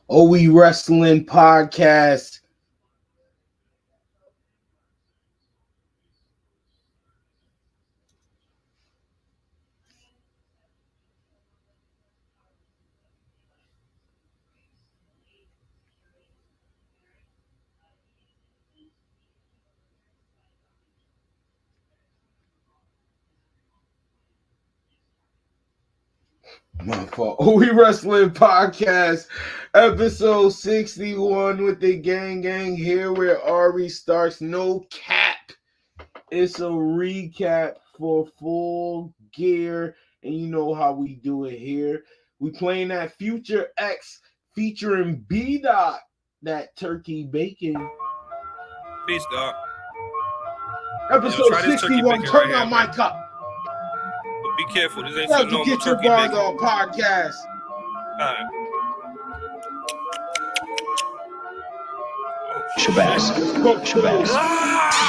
OH WE WRASSLIN podcast. My fault. OH WE WRASSLIN podcast, episode 61 with the gang here where Ari starts. No cap. It's a recap for Full Gear, and you know how we do it here. We playing that Future X featuring B-Dot, that turkey bacon. Peace, dog. Episode 61. Turn your mic up. But be careful. This ain't some normal get your turkey bars bacon. on podcast. All right. Shabazz.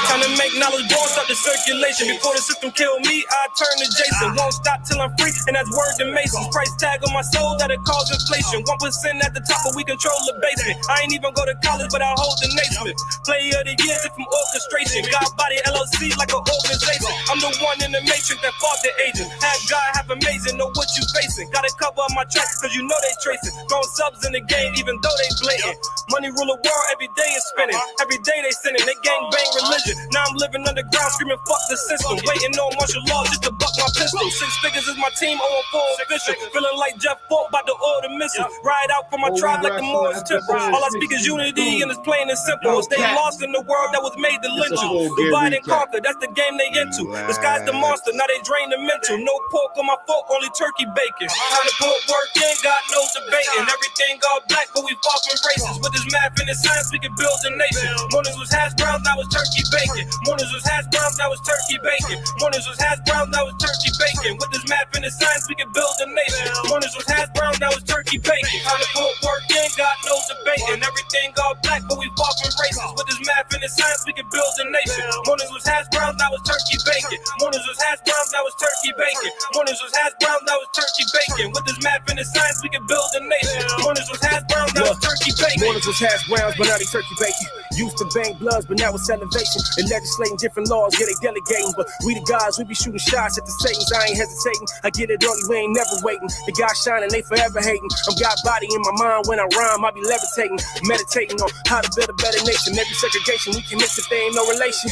Trying to make knowledge born, start the circulation. Before the system kill me, I turn to Jason. Won't stop till I'm free, and that's word to Masons. Price tag on my soul that'll cause inflation. 1% at the top, but we control the basement. I ain't even go to college, but I hold the nation. Player of the year, from orchestration. God body LLC like an organization. I'm the one in the matrix that fought the agent. Have God, have amazing, know what you facing. Gotta cover up my tracks, cause you know they tracing. Throwing subs in the game, even though they blatant. Money rule the world, every day is spinning. Every day they sinning, they gang bang religion. Now I'm living underground, screaming fuck the system. Waiting on martial law just to buck my pistol. 6 figures is my team, 0-4 official. Feeling like Jeff Fort about to order missile. Ride out for my tribe like the Morris temple. All I speak is unity and it's plain and simple. Stay lost in the world that was made to lynch you. Divide and conquer, that's the game they into. The sky's the monster, now they drain the mental. No pork on my fork, only turkey bacon. Time to put work in, God knows debating. Everything all black, but we far from racist. With this math and this science, we can build a nation. Mornings was hash browns, now it's turkey bacon. Mornings was hash browns, now it's turkey bacon. Mornings was hash browns, now it's turkey bacon. With this math and this science, we can build a nation. Mornings was hash browns, now it's turkey bacon. Time to put work in, God knows debating. Everything all black, but we far from racist. With this math and this science, we can build a nation. Mornings was hash browns, now it's turkey bacon. Mornings was hash browns, now it's turkey bacon. Mornings was hash browns, now it's turkey bacon. With this math and this science, we can build a nation. Mornings was hash browns, now it's turkey bacon. Mornings was hash browns, but now they turkey bacon. Used to bang bloods, but now it's elevation. And legislating different laws, yeah, they delegating. But we the guys, we be shooting shots at the Satans. I ain't hesitating. I get it early, we ain't never waiting. The guys shining, they forever hating. I'm got body in my mind when I rhyme. I be levitating, meditating on how to build a better nation. Every segregation, we can mix if there ain't no relation.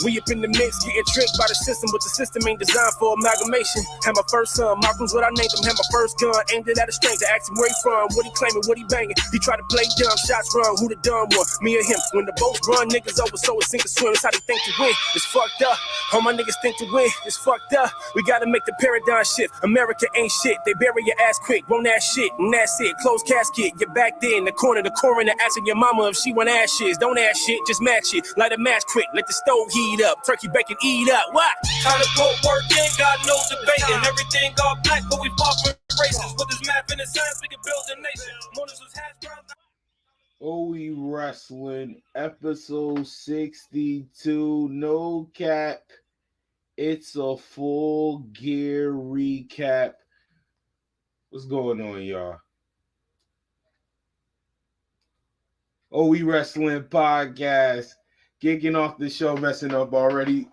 We up in the mix, getting tricked by the system, but the system ain't designed for amalgamation. Had my first son, Malcolm's what I named him. Had my first gun, aimed it at a stranger. Asked him where he from, what he claiming, what he banging. He tried to play dumb, shots run, who the dumb one? Me or him. When the boats run, niggas over, so it's sink or swim. It's how they think to win. It's fucked up. All my niggas think to win. It's fucked up. We gotta make the paradigm shift. America ain't shit. They bury your ass quick. Won't ass shit, and that's it. Closed casket. You're back there in the coroner asking your mama if she want ass shit. Don't ass shit, just match it. Light a match quick. Let the stove heat up. Turkey bacon eat up. What? Time to put work in, God knows debating. Everything all black, but we far from racist. With this math and this science, we can build a nation. Mornings was hash browns. OH WE WRASSLIN, episode 62. No cap. It's a Full Gear recap. What's going on, y'all? OH WE WRASSLIN podcast. Kicking off the show, messing up already.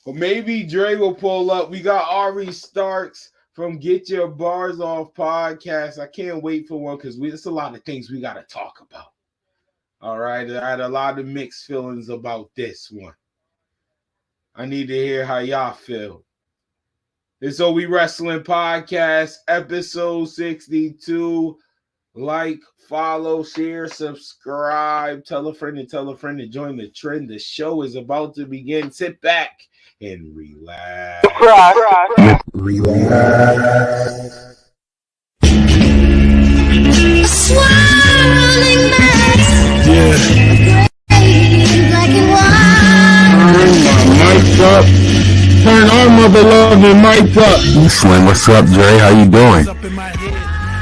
But maybe Dre will pull up. We got Ari Starks from Get Your Bars Off podcast. I can't wait for one because there's a lot of things we got to talk about. All right, I had a lot of mixed feelings about this one. I need to hear how y'all feel. It's OH WE WRASSLIN podcast, episode 62. Like, follow, share, subscribe. Tell a friend to join the trend. The show is about to begin. Sit back and relax. Relax. Swirling mass. Yeah. Black and white. Turn my mics up. Turn our mother loving mics up. Slim, what's up, Dre? How you doing?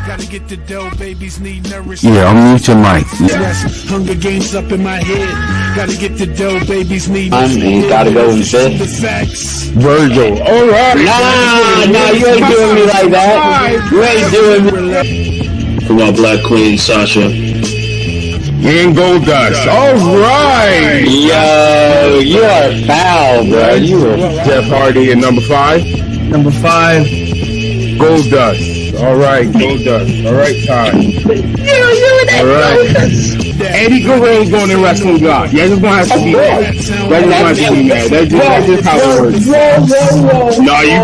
Gotta get the dough, babies need nourishment. Yeah, I'll mute your mic. Yeah. Hunger games up in my head. Gotta get the dough, babies need You gotta go and sit. the facts. Virgil. All right. Nah, you ain't doing me like that. You ain't doing me. For my black queen, Sasha. and Goldust. All right. Yo, you are foul, bro. You are Jeff Hardy at number 5. Number 5. Goldust. All right, Goldust. All right, time. All right. Eddie Guerrero's going to Wrestling God. Yeah, just gonna have to be mad. That's just gonna have to be mad. That's just how it works. No, you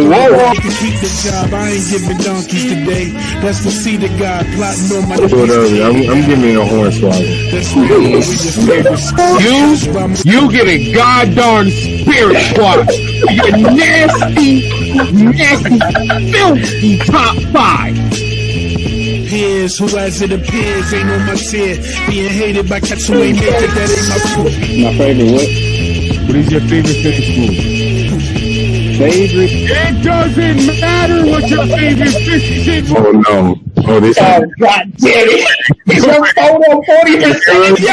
whoa. You can keep the job. I ain't giving donkeys today. That's the seed of God plotting on my I'm giving it a horn swallow. You get a goddamn spirit squad. You nasty, filthy top 5. Peers, who as it appears, ain't on my tier. Being hated by cats who ain't make it, that ain't my fault. My favorite what? What is your favorite finish move? Favorite? It doesn't matter what your favorite finish move. Oh no. Oh, this. Oh, God damn it. It's your photo 40%. Yo,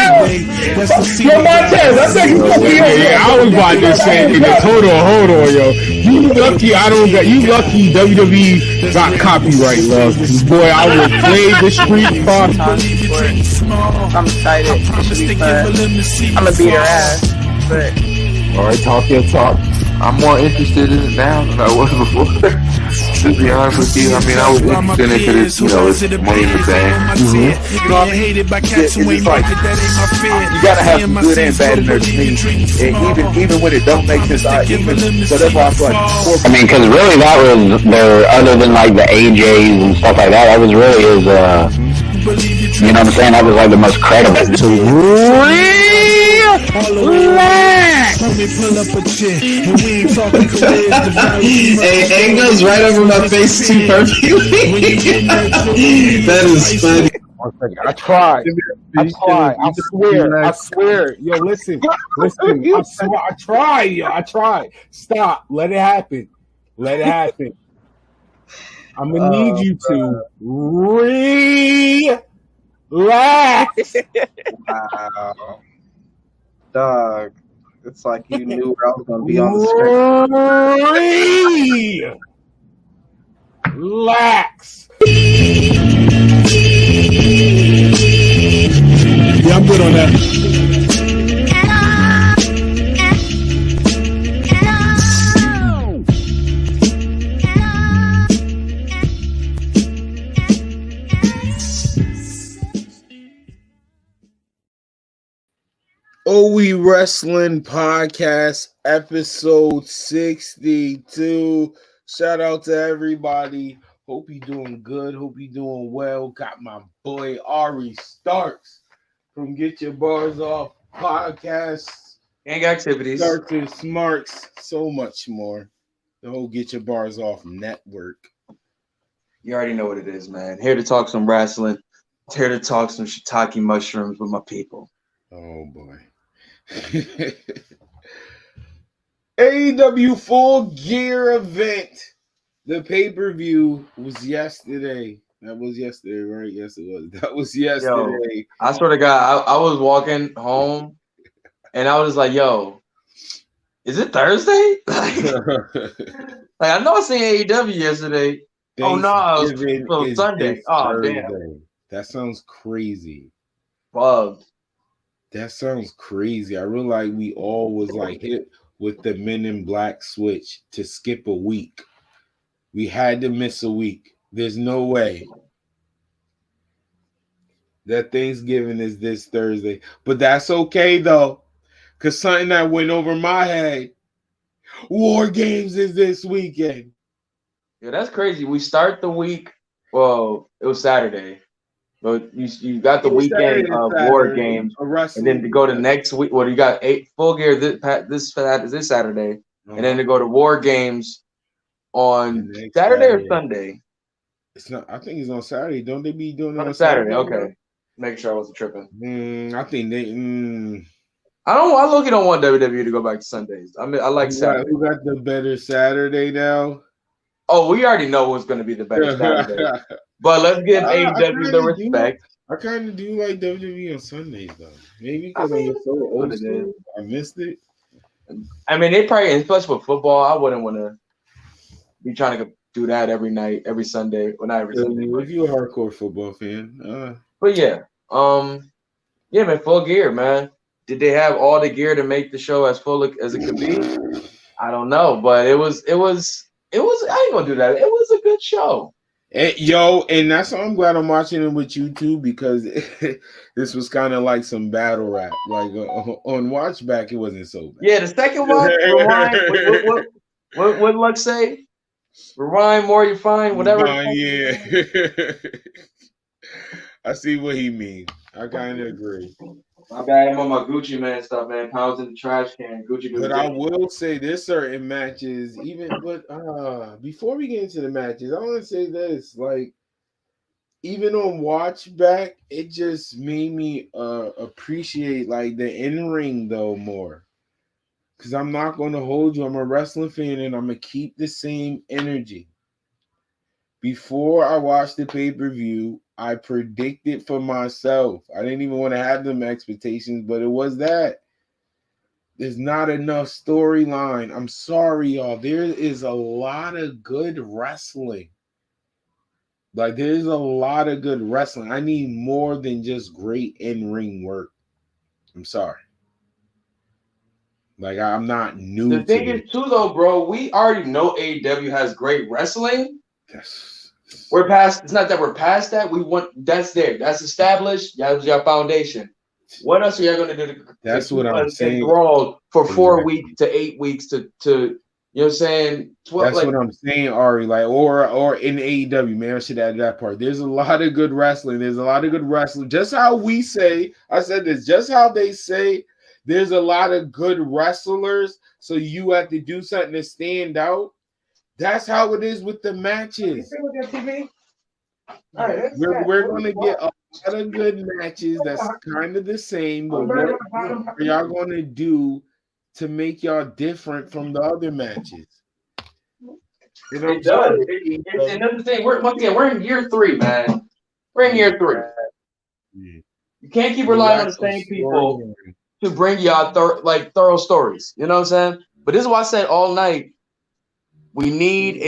Montez, I think you put me on. Yeah, I was about to say, hold on, yo. You lucky lucky WWE got copyright, love. Boy, I would play the Street Fighter. I'm excited. It should be fun. I'm gonna beat her ass. But All right, talk your talk. I'm more interested in it now than I was before. To be honest with you, I mean, I was interested in it because it's money in the bank. You gotta have some good and bad in there to me. And even when it don't make sense, so that's why I feel like. I mean, because really that was their, other than like the AJs and stuff like that was really his, you know what I'm saying? That was like the most credible. Hey, it goes right over my face too perfectly. That is funny. I tried. I swear. Yo, listen. I tried. Stop. Let it happen. I'm gonna need you to relax. Wow. Dog. It's like you knew where I was going to be on the screen. Relax. Yeah, I'm good on that. Oh We Wrestling Podcast, episode 62. Shout out to everybody. Hope you doing good. Hope you doing well. Got my boy Ari Starks from Get Your Bars Off Podcast. Gang activities. Starks and Smarts. So much more. The whole Get Your Bars Off network. You already know what it is, man. Here to talk some wrestling. Here to talk some shiitake mushrooms with my people. Oh, boy. AEW Full Gear event. The pay-per-view was yesterday. That was yesterday, right? Yes, it was. That was yesterday. Yo, I swear to God, I was walking home and I was like, yo, is it Thursday? Like I know I seen AEW yesterday. Oh, no, it was Sunday. Oh, damn. That sounds crazy. Bugged. That sounds crazy. I realize we all was like hit with the Men in Black switch to skip a week. We had to miss a week. There's no way that Thanksgiving is this Thursday. But that's okay, though, because something that went over my head, War Games is this weekend. Yeah, that's crazy. We start the week, well, it was Saturday. But you got the weekend of War Games, and then to go to next week. Well, you got 8 Full Gear this Saturday, and then to go to War Games on Saturday or Sunday. It's not. I think it's on Saturday. Don't they be doing it on Saturday? Okay, make sure I wasn't tripping. I think they. I look. Don't want WWE to go back to Sundays. I mean, I like Saturday. Who got the better Saturday now? Oh, we already know what's going to be the better Saturday. But let's give AEW the respect. I kind of do like WWE on Sundays, though. Maybe because I'm so old school, I missed it. I mean, they probably, especially with football, I wouldn't want to be trying to do that every night, every Sunday. Well, not every Sunday. If you're a hardcore football fan. But yeah, Yeah, man, Full Gear, man. Did they have all the gear to make the show as full as it could be? I don't know, but it was. I ain't gonna do that. It was a good show. And that's why I'm glad I'm watching it with you too, because this was kind of like some battle rap. Like on Watch Back, it wasn't so bad. Yeah, the second one, Rewind. What Lux say? Rewind more, you find whatever. Yeah. I see what he means. I kind of agree. My bad, I'm on my Gucci Man stuff, man. Pounds in the trash can, Gucci. But I will say there's certain matches, before we get into the matches, I want to say this, like, even on Watch Back, it just made me appreciate like the in-ring though more. Because I'm not going to hold you. I'm a wrestling fan and I'm going to keep the same energy. Before I watched the pay-per-view, I predicted for myself. I didn't even want to have them expectations, but it was that. There's not enough storyline. I'm sorry, y'all. There is a lot of good wrestling. Like, there's a lot of good wrestling. I need more than just great in-ring work. I'm sorry. Like, I'm not new to it. The thing is, too, though, bro, we already know AEW has great wrestling. Yes. We're past. It's not that we're past that. We want that's there. That's established. That was your foundation. What else are you going to do? That's what I'm saying. Enthralled for 4 weeks to 8 weeks to you know what I'm saying? 12, that's what I'm saying, Ari. Like or in AEW, man. I should add that part. There's a lot of good wrestling. There's a lot of good wrestling. Just how we say. I said this. Just how they say. There's a lot of good wrestlers. So you have to do something to stand out. That's how it is with the matches. We're going to get a lot of good matches that's kind of the same, but what are y'all going to do to make y'all different from the other matches? You know, it does. It's another thing. We're in year 3, man. We're in year 3. You can't keep relying on the same people to bring y'all thorough stories. You know what I'm saying? But this is why I said all night. We need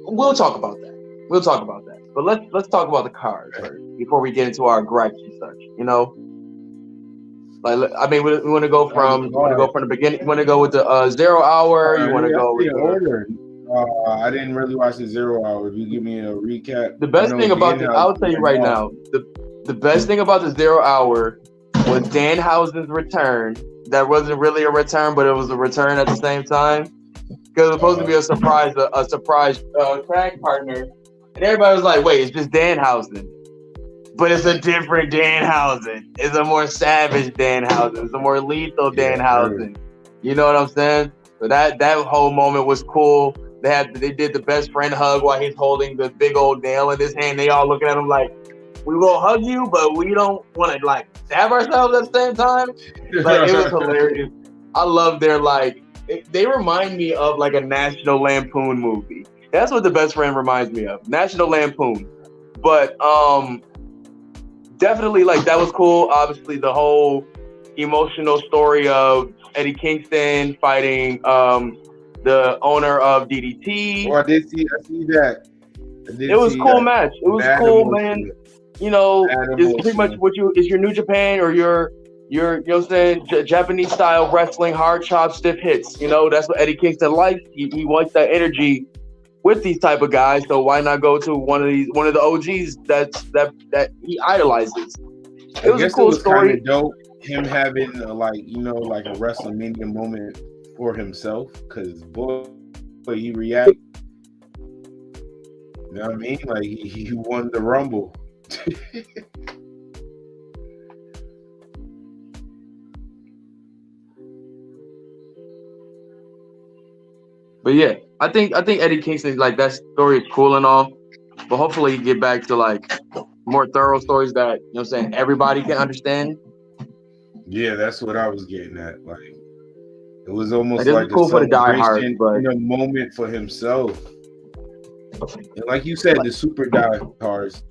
we'll talk about that. We'll talk about that. But let's talk about the card first before we get into our gripes and such. You know, like I mean, we want to go from the beginning. You want to go with the 0 hour? You want to go with order? I didn't really watch the 0 hour. You give me a recap. The best thing about I'll tell you right now. The best thing about the 0 hour was Danhausen's return. That wasn't really a return, but it was a return at the same time. Because it was supposed to be a surprise track partner, and everybody was like, "Wait, it's just Danhausen," but it's a different Danhausen. It's a more savage Danhausen. It's a more lethal Danhausen. You know what I'm saying? So that whole moment was cool. They did the best friend hug while he's holding the big old nail in his hand. They all looking at him like, "We will hug you, but we don't want to like stab ourselves at the same time." Like it was hilarious. I love their like. They remind me of like a National Lampoon movie. That's what the best friend reminds me of. National Lampoon. But definitely like that was cool. Obviously the whole emotional story of Eddie Kingston fighting the owner of DDT. Oh, I see that. It was a cool match. It was cool, man. You know, it's pretty much is your New Japan or your you know what I'm saying, Japanese style wrestling, hard chop, stiff hits. You know, that's what Eddie Kingston likes. He wants that energy with these type of guys. So why not go to one of the OGs that he idolizes? It was a cool story. Kind of dope him having like a WrestleMania moment for himself, because boy, he reacted. You know what I mean? Like he won the Rumble. But yeah, I think Eddie Kingston, like, that story is cool and all, but hopefully you get back to like more thorough stories that, you know what I'm saying, everybody can understand. Yeah, that's what I was getting at. Like it was almost like cool a for the diehards, but in a moment for himself. And like you said, the super diehards.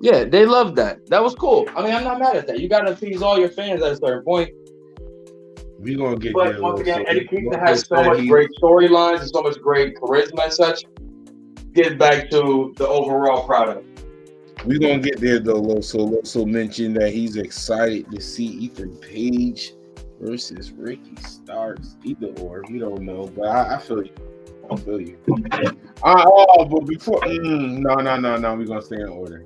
Yeah, they loved that. That was cool. I mean, I'm not mad at that. You gotta appease all your fans at a certain point. We're gonna get there. But once again, Eddie Kingston has so much great storylines and so much great charisma and such. Get back to the overall product. We're gonna get there though. Loso mentioned that he's excited to see Ethan Page versus Ricky Starks. Either or, we don't know, but I feel you. I feel you. But before, no, we're gonna stay in order.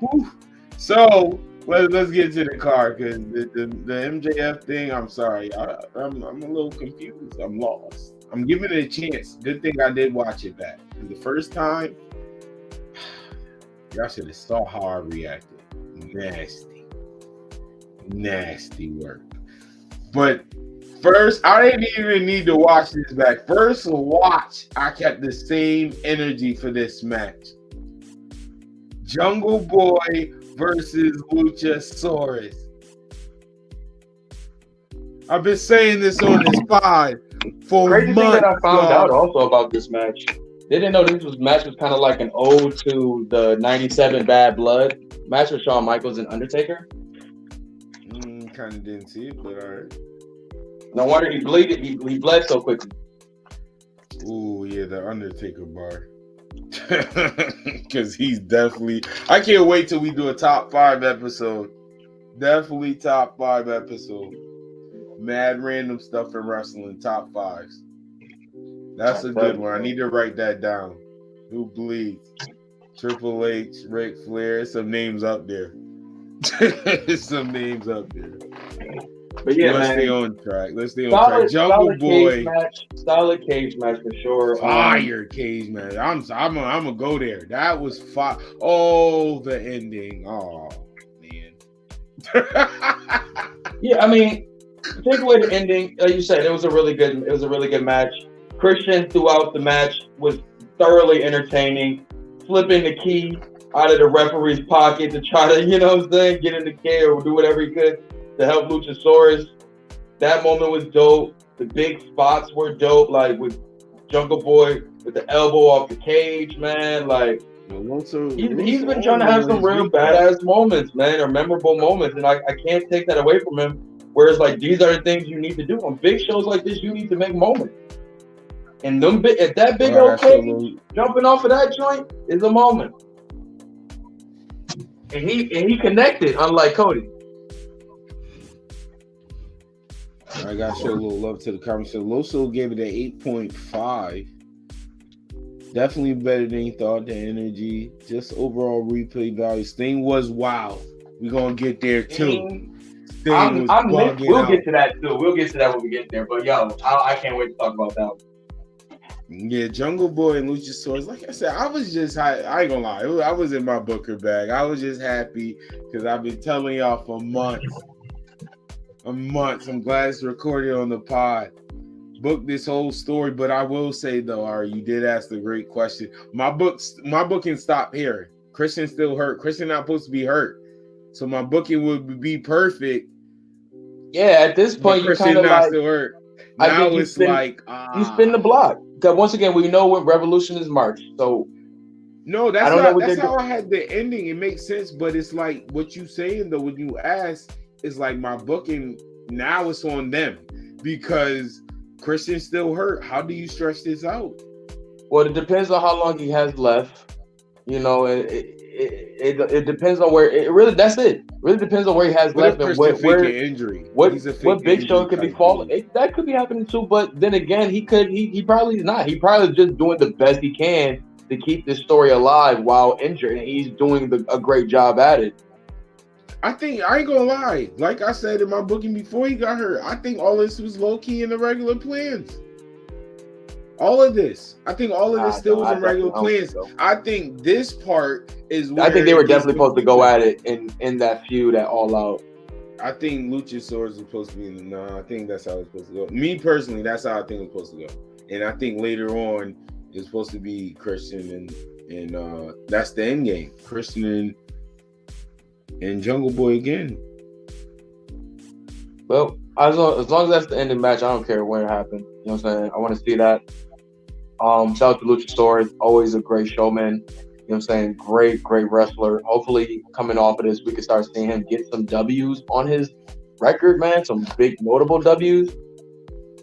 Whew. So let's get to the card because the MJF thing. I'm sorry, I'm a little confused. I'm lost. I'm giving it a chance. Good thing I did watch it back. The first time, y'all should have saw how I reacted. Nasty work. But first, I didn't even need to watch this back. First watch, I kept the same energy for this match. Jungle Boy versus Luchasaurus. I've been saying this on this pod for Crazy months. Thing that I found out also about this match. They didn't know this match was kind of like an ode to the '97 Bad Blood match with Shawn Michaels and Undertaker. Kind of didn't see it, but all right. No wonder he bleeded. He bled so quickly. Ooh, yeah, the Undertaker bar. Because he's definitely. I can't wait till we do a top 5 episode. Definitely top 5 episode. Mad random stuff in wrestling, top 5s. That's a good one. I need to write that down. Who bleeds? Triple H, Ric Flair. Some names up there. Some names up there. But yeah, let's man. stay on track. Jungle Boy. Solid cage match for sure. Fire cage match. I'm gonna go there. That was fire. Oh, the ending. Oh man. Yeah, I mean, take away the ending. Like you said, it was a really good match. Christian throughout the match was thoroughly entertaining, flipping the key out of the referee's pocket to try to, you know what I'm saying, get in the care or do whatever he could to help Luchasaurus. That moment was dope. The big spots were dope, like with Jungle Boy with the elbow off the cage, man. Like he's been trying to have some real badass moments, man, or memorable moments, and I can't take that away from him. Whereas like these are the things you need to do on big shows like this. You need to make moments. And if that big old cage jumping off of that joint is a moment. And he connected, unlike Cody. I got to show a little love to the comments. So Loso gave it an 8.5. Definitely better than he thought. The energy, just overall replay value. Sting was wow. We're gonna get there too. We'll get to that too. We'll get to that when we get there. But yo, I can't wait to talk about that one. Yeah, Jungle Boy and Luchasaurus. Like I said, I was just I ain't gonna lie. I was in my Booker bag. I was just happy because I've been telling y'all for months. I'm glad it's recorded on the pod. Book this whole story, but I will say though, Ari, you did ask the great question. My booking stopped here. Christian's still hurt. Christian not supposed to be hurt, so my booking would be perfect. Yeah, at this point, you kind of not like still hurt. Now it's like you spin the block. Because once again, we know when Revolution is March, so no, that's how I had the ending. It makes sense, but it's like what you saying though. When you ask, it's like my booking now it's on them because Christian's still hurt. How do you stretch this out? Well, it depends on how long he has left. You know, it depends on where. It really that's it. Really depends on where he has left and where injury. What big show could be falling. That could be happening too. But then again, he probably is not. He probably is just doing the best he can to keep this story alive while injured, and he's doing a great job at it. I think I ain't gonna lie. Like I said in my booking before he got hurt, I think all this was low key in the regular plans. All of this, I think all of this still was in regular plans. I think this part is where I think they were definitely supposed to go at it in that feud at All Out. I think Luchasaurus is supposed to be in the I think that's how it's supposed to go. Me personally, that's how I think it's supposed to go. And I think later on it's supposed to be Christian and that's the end game. Christian and Jungle Boy again. Well, as long as that's the ending match, I don't care when it happened. You know what I'm saying? I want to see that. Shout out to Luchasaurus, always a great showman. You know what I'm saying? Great wrestler. Hopefully, coming off of this, we can start seeing him get some W's on his record, man. Some big, notable W's.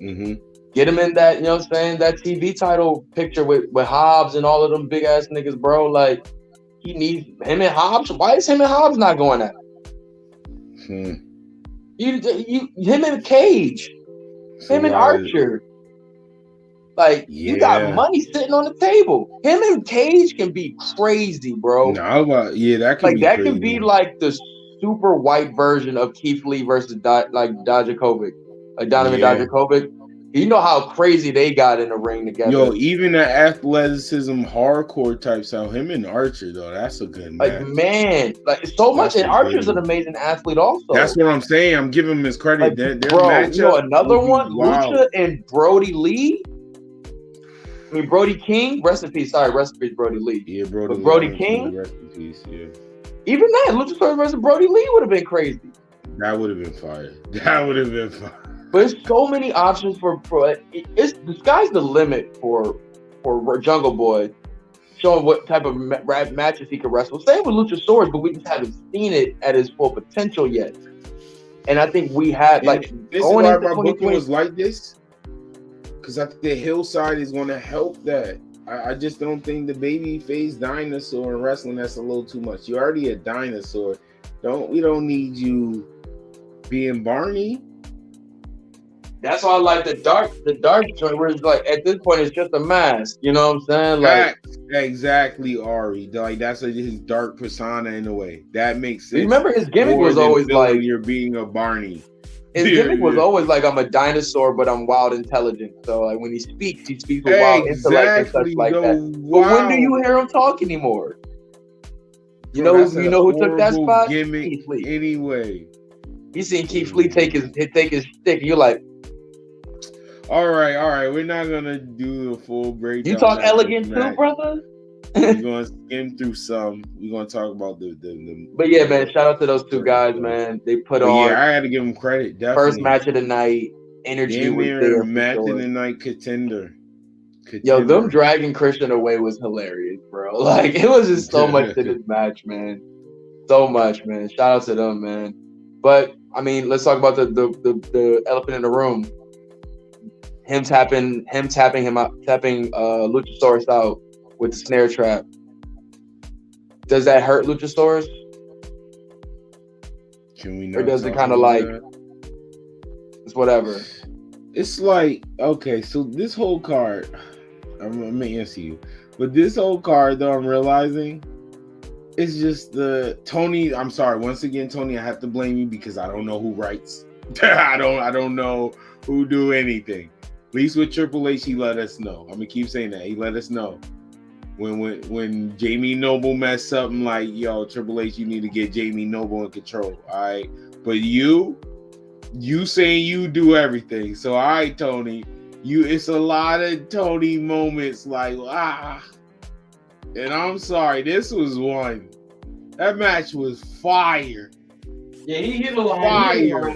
Mm-hmm. Get him in that, you know what I'm saying, that TV title picture with Hobbs and all of them big-ass niggas, bro. Like, he needs him and Hobbs. Why is him and Hobbs not going at it? Him and Cage, him and Archer. Like, you got money sitting on the table. Him and Cage can be crazy, bro. That could like be that crazy. could be like the super white version of Keith Lee versus Dijakovic, Donovan Dijakovic. You know how crazy they got in the ring together. Yo, even the athleticism, hardcore type style, him and Archer though, that's a good match. Like, man, like so much. And Archer's an amazing athlete also. That's what I'm saying. I'm giving him his credit. Like, bro, you know another one, Lucha and Brody Lee. I mean, Brody King, rest in peace. Sorry, rest in peace, Brody Lee. Yeah, Brody. But Brody King, rest in peace. Yeah. Even that, Luchasaurus versus Brody Lee would have been crazy. That would have been fire. That would have been fire. But there's so many options for it's the sky's the limit for Jungle Boy, showing what type of matches he can wrestle. Same with Luchasaurus, but we just haven't seen it at his full potential yet. And I think we had this is why my booking was like this. Because I think the hillside is going to help that. I just don't think the baby face dinosaur in wrestling, that's a little too much. You're already a dinosaur. We don't need you being Barney. That's why I like the dark joint where it's like at this point it's just a mask. You know what I'm saying? Like exactly, Ari. Like that's his dark persona in a way. That makes sense. Remember his gimmick was always like you're being a Barney. His gimmick was always like, I'm a dinosaur, but I'm wild intelligent. So like when he speaks with wild intellect and such like that. But when do you hear him talk anymore? You know who took that spot? Keith Lee. Anyway, you seen Keith Lee take his stick. You're like, all right. We're not gonna do the full breakdown. You talk elegant too, brother. We're gonna skim through some. We're gonna talk about the. But yeah, man, shout out to those two guys, man. They put on. Yeah, I had to give them credit. Definitely. First match of the night. Energy was there. Match of the night contender. Yo, them dragging Christian away was hilarious, bro. Like it was just so much to this match, man. So much, man. Shout out to them, man. But I mean, let's talk about the elephant in the room. Him tapping Luchasaurus out with the snare trap. Does that hurt Luchasaurus? Can we not? Or does it kind of like it's whatever? It's like, okay, so this whole card, I'm gonna answer you, but this whole card though, I'm realizing it's just the Tony. I'm sorry, once again, Tony, I have to blame you because I don't know who writes. I don't know who do anything. At least with Triple H, he let us know. I'm gonna keep saying that. He let us know. When Jamie Noble messed something like, yo, Triple H, you need to get Jamie Noble in control. All right. But you saying you do everything. So all right, Tony, it's a lot of Tony moments like, and I'm sorry, this was one. That match was fire. Yeah, he hit a lot. Fire.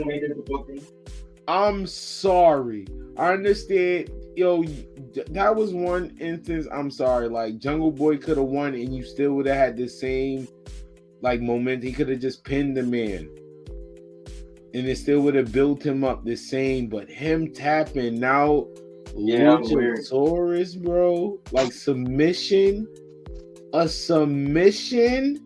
I'm sorry. I understand. Yo, that was one instance. I'm sorry. Like Jungle Boy could have won, and you still would have had the same like moment. He could have just pinned the man, and it still would have built him up the same. But him tapping now, Luchasaurus, bro, like submission, a submission.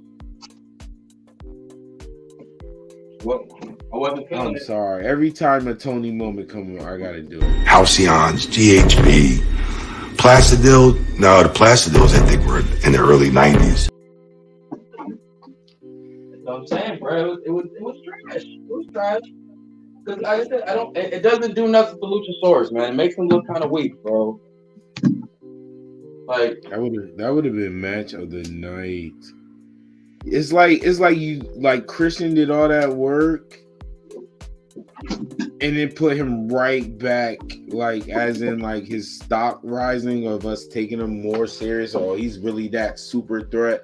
What? I wasn't feeling I'm sorry. Every time a Tony moment comes, I gotta do it. Halcyons, GHB, Placidyl. No, the Placidyls I think were in the early 90s. That's what I'm saying, bro. It was trash. It was trash. Because like I said, it doesn't do nothing for Luchasaurus, man. It makes him look kind of weak, bro. Like that would have been match of the night. It's like you like Christian did all that work and then put him right back, like as in like his stock rising of us taking him more serious. Oh, he's really that super threat,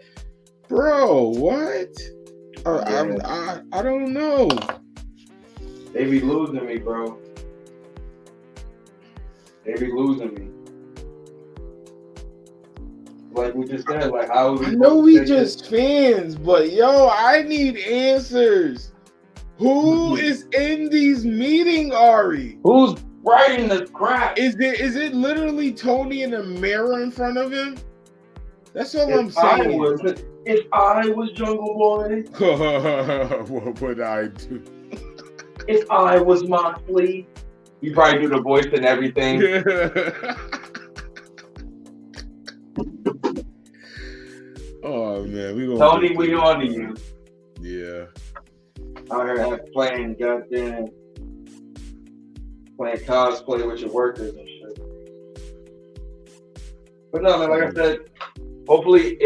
bro. What? I don't know. They be losing me, bro. They be losing me. Like we just said, like how I know we just fans, but yo, I need answers. Who is in these meetings, Ari? Who's writing the crap? Is it literally Tony in a mirror in front of him? That's all I'm saying. If I was Jungle Boy, what would I do? If I was Moxley, you probably do the voice and everything. Oh man, we gonna Tony, we on to you. Yeah. Out here playing cosplay with your workers and shit. But no, man, like I said, hopefully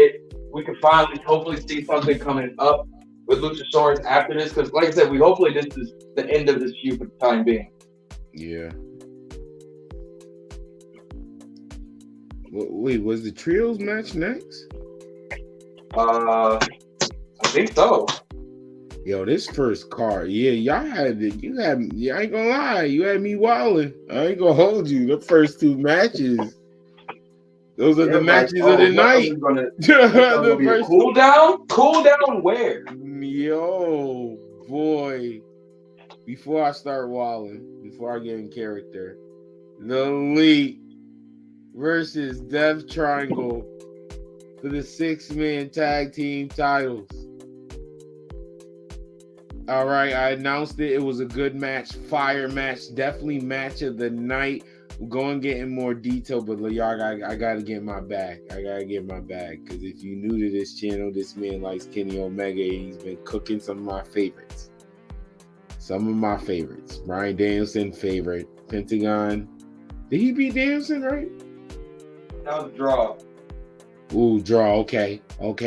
we can finally see something coming up with Luchasaurus after this, because like I said, hopefully this is the end of this feud for the time being. Yeah. Wait, was the trios match next? I think so. Yo, this first card, yeah, I ain't gonna lie, you had me wilding. I ain't gonna hold you. The first two matches, those are the matches of the night. The first cool down where? Yo, boy. Before I start wilding, before I get in character, the Elite versus Death Triangle for the 6-man tag team titles. All right, I announced it. It was a good match, fire match, definitely match of the night. We're going to get in more detail, but y'all, I got to get my bag. I got to get my bag, because if you're new to this channel, this man likes Kenny Omega. He's been cooking some of my favorites. Bryan Danielson, favorite. Pentagon. Did he beat Danielson, right? That was a draw. Ooh, draw. Okay,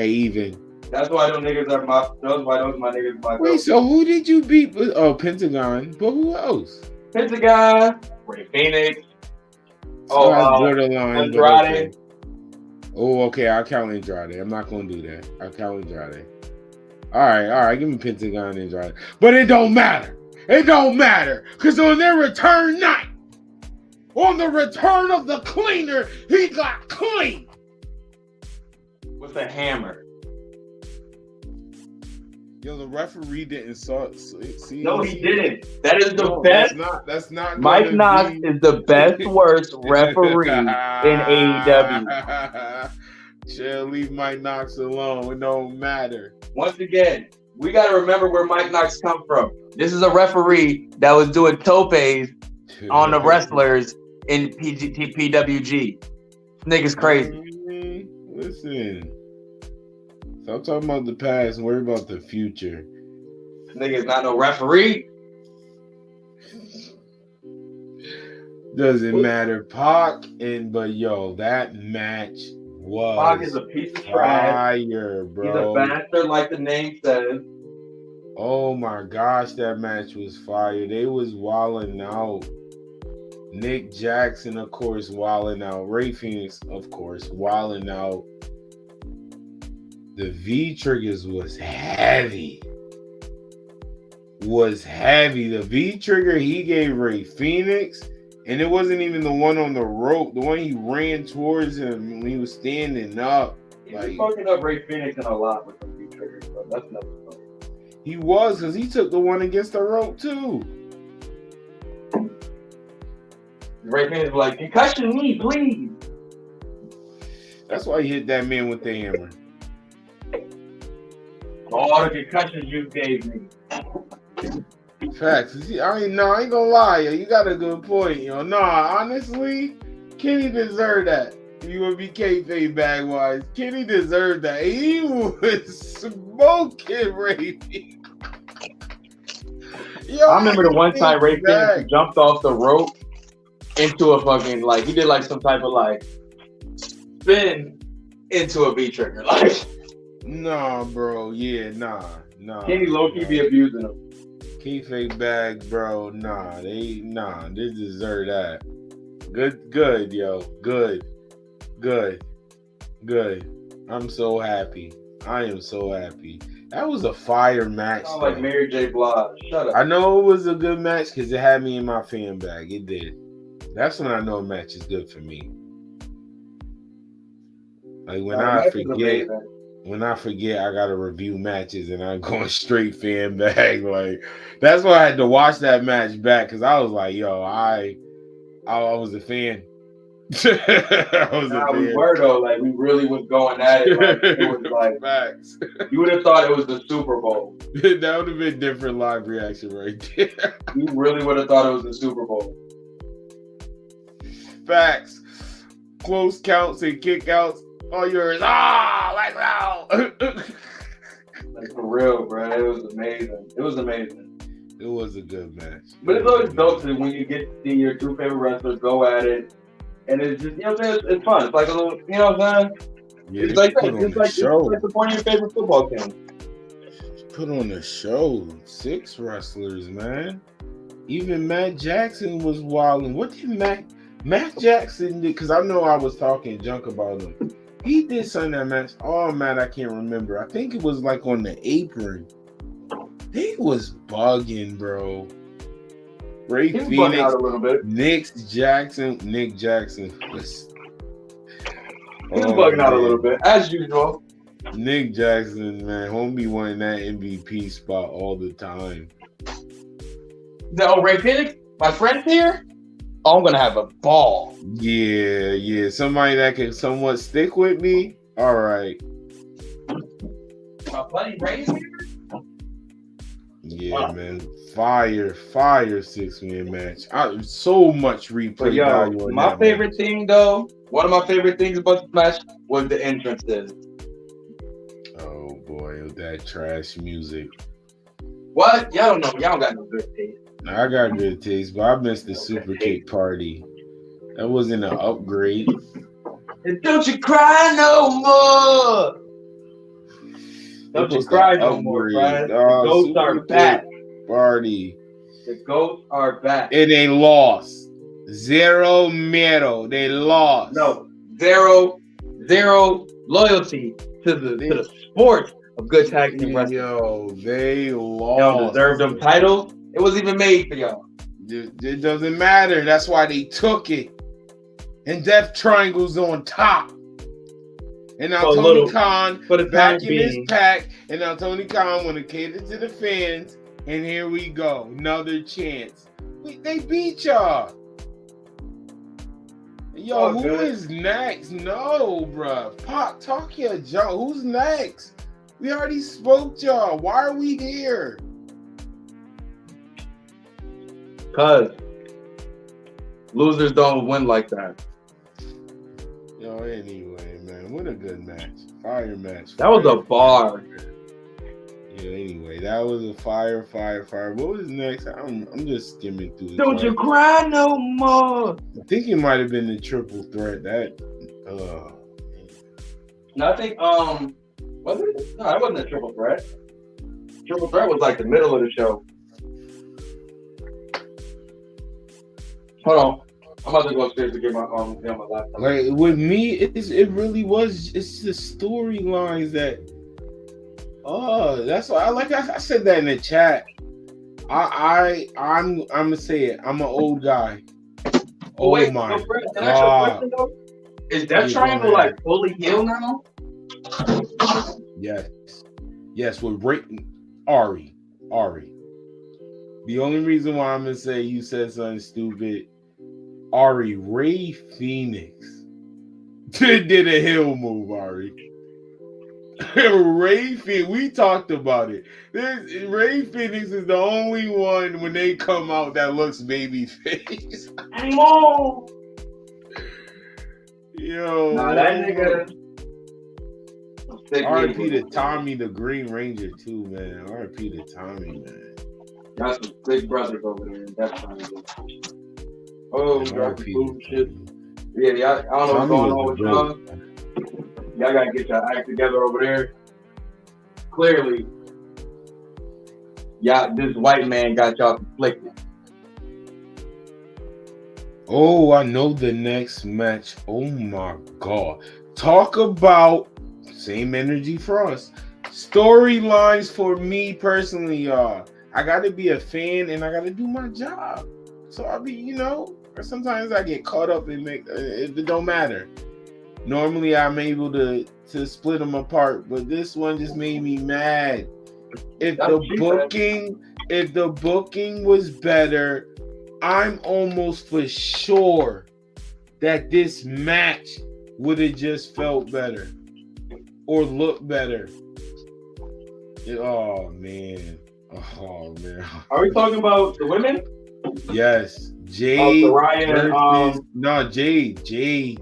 even. That's why those niggas are my. Those my niggas. Wait, so who did you beat? Oh, Pentagon. But who else? Pentagon, Ray Phoenix. Borderline. Andrade. Okay. Oh, okay. I'll count Andrade. I'm not gonna do that. I'll count Andrade. All right. Give me Pentagon and Andrade. But it don't matter. Because on their return night, on the return of the cleaner, he got clean with a hammer. Yo, the referee didn't see. No, he didn't. That is the best. That's not. Mike Knox is the best worst referee in AEW. Chill, leave Mike Knox alone. It don't matter. Once again, we got to remember where Mike Knox come from. This is a referee that was doing topes on the wrestlers in PWG. Nigga's crazy. Listen. Stop talking about the past and worry about the future. This nigga's not no referee. Doesn't matter. But yo, that match was Pac is a piece of trash. Fire, bro. He's a bastard, like the name says. Oh my gosh, that match was fire. They was wilding out. Nick Jackson, of course, wilding out. Ray Phoenix, of course, wilding out. The V triggers was heavy. The V trigger he gave Ray Phoenix, and it wasn't even the one on the rope. The one he ran towards him when he was standing up. He's fucking up Ray Phoenix in a lot with the V triggers, but that's nothing funny. He was, because he took the one against the rope too. Ray Phoenix was like, concussion me, please. That's why he hit that man with the hammer. All the concussions you gave me. Facts. See, I ain't gonna lie, you got a good point, honestly, Kenny deserved that. You would be kayfabe bag wise. Kenny deserved that. He was smoking Ray Phoenix. I remember the one time Ray Phoenix jumped off the rope into a fucking, he did some type of spin into a V trigger. Nah, bro. Yeah, nah. Kenny low-key be abusing him. Kayfabe bag, bro. They deserve that. Good, yo. Good. I'm so happy. I am so happy. That was a fire match. Sound like Mary J. Blige. Shut up. I know it was a good match because it had me in my fan bag. It did. That's when I know a match is good for me. When I forget, I gotta review matches and I'm going straight fan bag. That's why I had to watch that match back, because I was like, yo, I was a fan. We were though, like we really was going at it. Like it was like facts. You would have thought it was the Super Bowl. That would have been different live reaction right there. You really would have thought it was the Super Bowl. Facts. Close counts and kickouts. All yours. Like wow. Like for real, bro. It was amazing. It was amazing. It was a good match. But it's always dope to when you get to see your two favorite wrestlers go at it. And it's just, you know what I'm saying? It's fun. It's like a little, you know what I'm saying? Yeah, it's like show. It's supporting your favorite football team. Put on the show. 6 wrestlers, man. Even Matt Jackson was wilding. What did Matt Jackson did? Because I know I was talking junk about him. He did something that match. Oh, man, I can't remember. I think it was like on the apron. He was bugging, bro. Ray Phoenix, out a little bit. Nick Jackson was. He was bugging out a little bit, as usual. Nick Jackson, man, homie wanting that MVP spot all the time. Ray Phoenix, my friend here. Oh, I'm gonna have a ball. Yeah. Somebody that can somewhat stick with me. All right. My buddy Ray here. Yeah, man. Fire 6-man match. So much replay value. My favorite thing, though, one of my favorite things about the match was the entrances. Oh boy, that trash music. What? Y'all don't know. Y'all don't got no good taste. I got good taste, but I missed the super kick party. That wasn't an upgrade. And don't you cry no more. Don't you cry no more, Brian. The ghosts are back. Party. The ghosts are back. And they lost. 0 miedo. They lost. No. Zero loyalty to the sport of good tag team wrestling. Yo, they lost. Y'all deserved them titles. It was even made for y'all. It doesn't matter. That's why they took it. And Death Triangle's on top. And now Tony Khan back in his pack. And now Tony Khan want to cater to the fans. And here we go. Another chance. They beat y'all. Yo, who is next? No, bruh. Pop, talk your junk. Who's next? We already spoke y'all. Why are we here? Because losers don't win like that. Yo, anyway, man. What a good match. Fire match. That was a bar. Yeah, anyway, that was a fire. What was next? I'm just skimming through. Don't you cry no more. I think it might have been the triple threat. No, I think was it? No, it wasn't a triple threat. Triple threat was like the middle of the show. Hold on. I'm about to go upstairs to get my laptop. Like with me, it really was. It's the storylines that. Oh, that's why I said that in the chat. I'm gonna say it. I'm an old guy. Oh wait, my God! Is that triangle like fully healed now? Yes. With Ari. The only reason why I'm gonna say you said something stupid, Ari, Ray Phoenix did a heel move, Ari. Ray Phoenix, we talked about it. Ray Phoenix is the only one when they come out that looks baby face. Anymore. Yo, nah, that nigga. R.I.P. to Tommy the Green Ranger too, man. R.I.P. to Tommy, man. Got some big brothers over there. That's fine. Oh, got some food shit. Yeah, I don't know what's going on with y'all. Y'all gotta get your act together over there. Clearly, this white man got y'all conflicted. Oh, I know the next match. Oh my God. Talk about same energy for us. Storylines for me personally, y'all. I gotta be a fan and I gotta do my job. So I'll be, sometimes I get caught up and it don't matter. Normally I'm able to split them apart, but this one just made me mad. If the booking was better, I'm almost for sure that this match would have just felt better or looked better. Oh man. Are we talking about the women? Yes. Jade Ryan, versus Jade.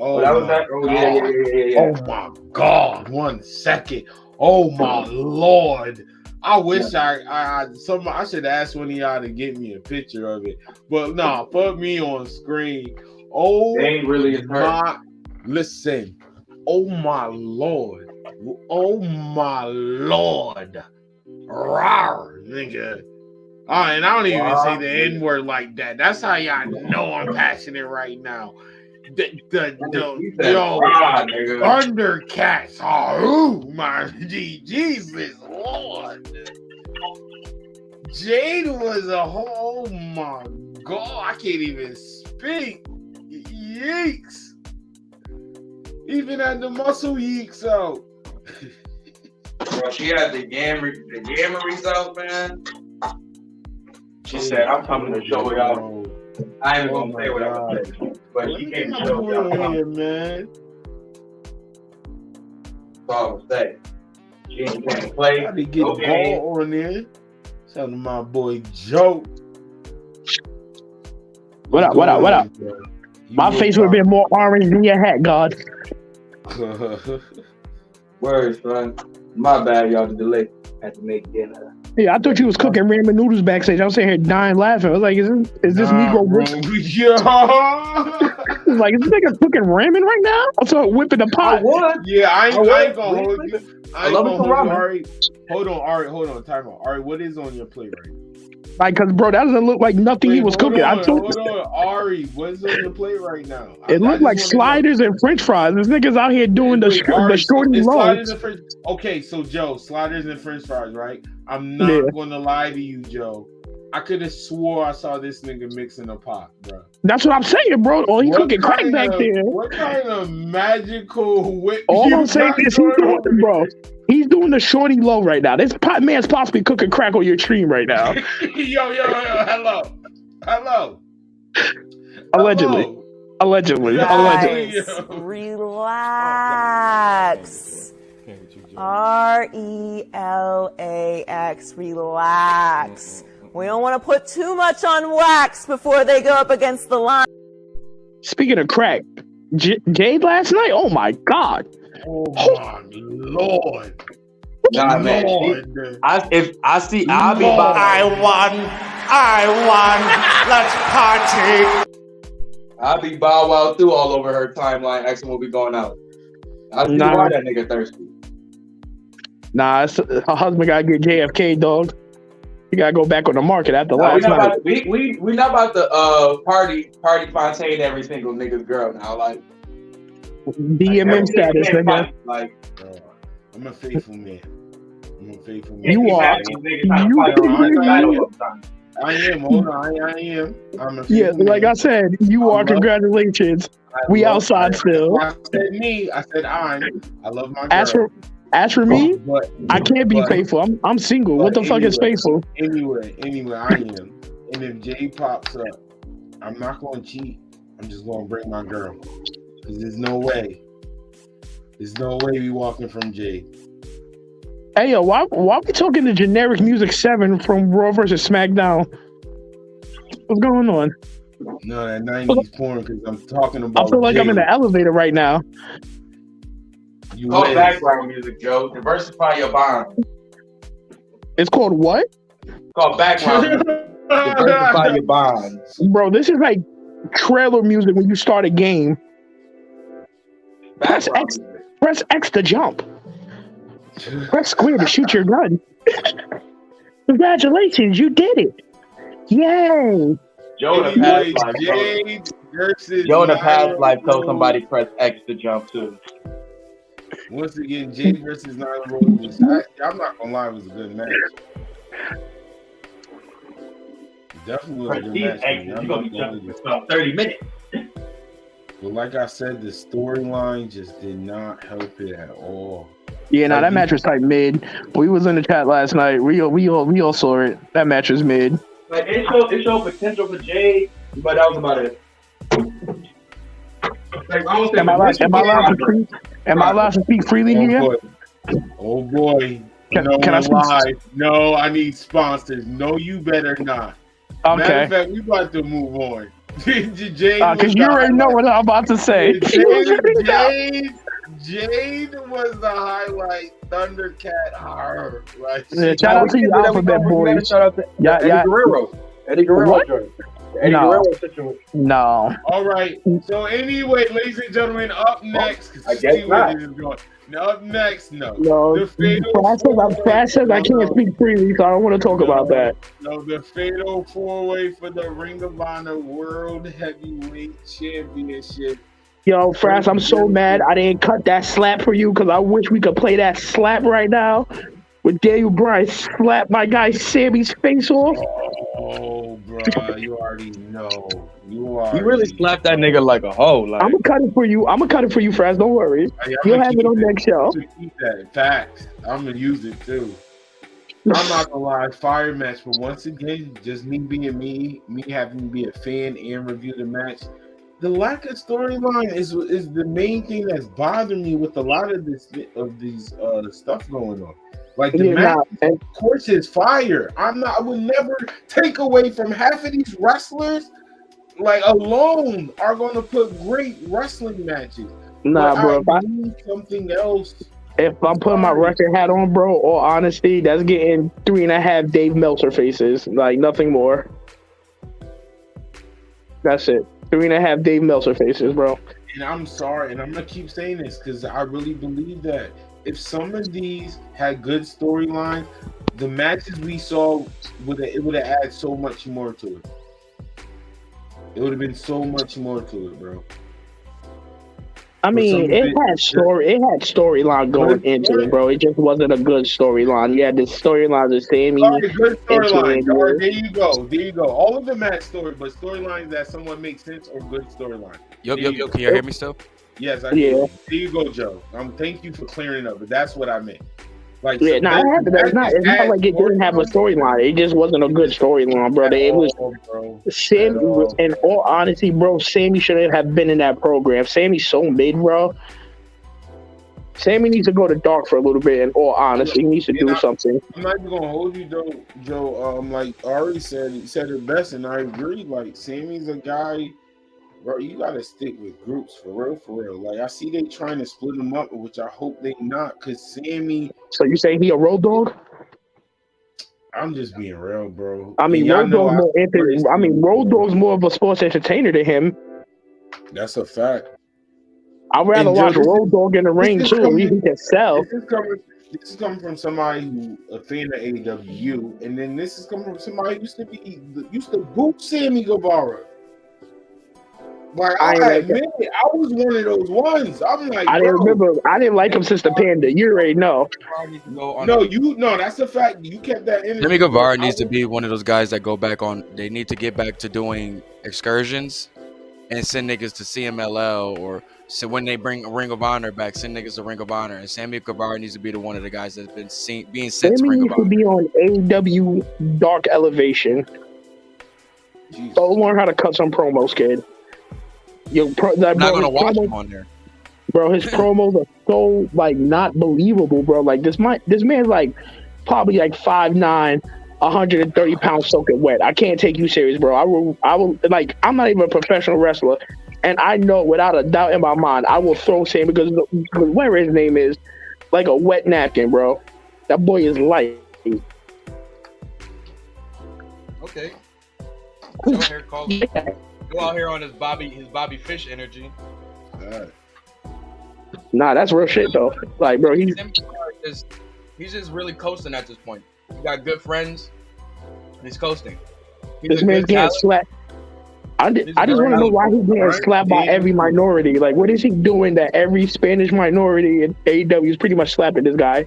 Oh, that was that. Oh, yeah. Oh my God! 1 second. Oh my Lord! I wish I should ask one of y'all to get me a picture of it, but nah, put me on screen. Oh, they ain't really hurt. Listen. Oh my Lord! Oh my Lord! Rawr, nigga. And I don't even say the N-word like that. That's how y'all know I'm passionate right now. Thundercats. Oh my Jesus Lord. Jade was oh my God. I can't even speak. Yeeks. Even at the muscle yeeks out. Bro, she had the gamma results, man. She said, I'm coming to show y'all. I ain't gonna say what I was saying, but she came to show y'all. Man. That's all I'm saying. She ain't gonna play. I did get the ball on there. Shout out to my boy Joe. What up? My face would have been more orange than your hat, God. Words, son. My bad, y'all. The delay. Had to make dinner. Yeah, I thought you was cooking ramen noodles backstage. I was sitting here dying laughing. I was like, is this Negro whipping? Yeah. Like, is this nigga cooking ramen right now? I saw whipping the pot. Yeah, I ain't gonna hold you. I ain't gonna hold you. Ari. Hold on. Time out. Ari, what is on your plate right now? Like, cause bro, that doesn't look like nothing he was cooking. Hold on, Ari, what's on your plate right now? It looked like sliders and French fries. This nigga's out here doing the shorty loaves. Okay, so Joe, sliders and French fries, right? I'm not gonna lie to you, Joe. I could have swore I saw this nigga mixing a pot, bro. That's what I'm saying, bro. Oh, he cooking crack back there. What kind of magical whip? All I'm saying is he's doing the shorty low right now. This man's possibly cooking crack on your stream right now. Yo, hello. Allegedly. Relax. RELAX. Relax. We don't want to put too much on wax before they go up against the line. Speaking of crack, Jade last night? Oh my God. Oh my Lord. Nah, man. I'll be I won. Let's party. I'll be Bow Wow through all over her timeline. Asking will be going out. I see why that nigga thirsty. Nah, her husband gotta get JFK, dog. You gotta go back on the market after last night. We not about to party Fontaine every single nigga's girl now. Like DMN status, nigga. Like, I'm a faithful man. You are. I am. Hold on. I am. I'm a yeah, like man. I said, you are. Congratulations. We outside still. I said me. I said I love my girl. As for me, I can't be faithful. I'm single. What the fuck is faithful? Anyway, I am. And if Jay pops up, I'm not going to cheat. I'm just going to bring my girl. Because there's no way we walking from Jay. Hey, yo, why we talking the generic music 7 from Raw versus SmackDown? What's going on? No, that 90s porn, because I'm talking about I feel like Jay. I'm in the elevator right now. Call background music, Joe. Diversify your bond. It's called what? It's called background music. Diversify your bond. Bro, this is like trailer music when you start a game. Press X to jump. Press square to shoot your gun. Congratulations, you did it. Yay. Joe in the past life told somebody press X to jump too. Once again, Jade versus Nyla Rose I'm not gonna lie, it was a good match. Definitely was a good match. You're gonna be jumping for about 30 minutes. But like I said, the storyline just did not help it at all. Yeah, that match was like mid. We was in the chat last night. We all saw it. That match was mid. Like it showed potential for Jade, but that was about it. Am I allowed to speak freely here? Oh boy. Can No I one speak? live. No, I need sponsors. No, you better not. Matter Okay. of fact, we about to move on. Jade was Because you already know what I'm about to say. Jade was the highlight. Thundercat her. Like, Shout out to you Alphabet Boys. Shout out to Eddie Guerrero. Eddie Guerrero What? joined. Eddie No. Guerrero situation. No. all right. So anyway, ladies and gentlemen, up next, I guess see where not. this is going. Now up next, No. the fatal Brad says I can't speak freely, so I don't want to talk about that. No, the fatal 4-way for the Ring of Honor World Heavyweight Championship. Yo, Frass, I'm so mad I didn't cut that slap for you because I wish we could play that slap right now with Daniel Bryan slap my guy Sammy's face off. Oh, bro, you already know. You really slapped that nigga like a hoe. Like, I'm gonna cut it for you. Frass. Don't worry. You'll have it on next show. Keep that. Facts. I'm gonna use it too. I'm not gonna lie, fire match, but once again, just me being me having to be a fan and review the match. The lack of storyline is the main thing that's bothering me with a lot of these stuff going on. Like the match, of course, is fire. I would never take away from half of these wrestlers. Like alone are going to put great wrestling matches. Nah, bro. I need something else. If I'm putting my record hat on, bro, all honesty, that's getting 3.5 Dave Meltzer faces. Like nothing more. That's it. 3.5 Dave Meltzer faces, bro. And I'm sorry, and I'm gonna keep saying this because I really believe that if some of these had good storylines, the matches we saw would have added so much more to it. It would have been so much more to it, bro. I mean, it had storyline going into it, bro. It just wasn't a good storyline. You had the storyline of Sammy. Good storyline. There you go. All of them had story, but storylines that somewhat make sense or good storyline. Yo, can you hear me still? Yes, I can. There you go, Joe. Thank you for clearing it up, but that's what I meant. Like, yeah, it's not like it didn't have a storyline. It just wasn't a good storyline, bro. It was Sammy. In all honesty, bro, Sammy shouldn't have been in that program. Sammy's so mid, bro. Sammy needs to go to dark for a little bit. In all honesty, he needs to do something. I'm not even gonna hold you, Joe. Like Ari said, he said it best, and I agree. Like Sammy's a guy. Bro, you gotta stick with groups for real. Like I see they trying to split them up, which I hope they not, cause Sammy. So you say he a road dog? I'm just being real, bro. I mean, Road Dogg's more of a sports entertainer than him. That's a fact. I'd rather watch Road Dogg in the ring too. He can sell. This is coming from somebody who a fan of AEW, and then this is coming from somebody who used to boot Sammy Guevara. Like I admit it, I was one of those ones. I'm like, I didn't like him since the Panda. You already know. No, that's a fact. You kept that in. Sammy Guevara needs to be one of those guys that go back on. They need to get back to doing excursions and send niggas to CMLL, or so when they bring Ring of Honor back, send niggas to Ring of Honor. And Sammy Guevara needs to be one of the guys that's been being sent to Ring of Honor. Sammy needs to be on AEW Dark Elevation. Go learn how to cut some promos, kid. I'm not gonna watch him on there, bro. His promos are so like not believable, bro. Like this man's like probably like 5'9", 130 pounds soaking wet. I can't take you serious, bro. I will like I'm not even a professional wrestler, and I know without a doubt in my mind I will throw Sammy because whatever his name is, like a wet napkin, bro. That boy is light. Okay. Joe here calls. Go out here on his Bobby Fish energy. Nah, that's real shit though. Like, bro, he's just really coasting at this point. He got good friends. He's coasting. This man's getting slapped. I just want to know why he's getting slapped by every minority. Like, what is he doing that every Spanish minority in AEW is pretty much slapping this guy?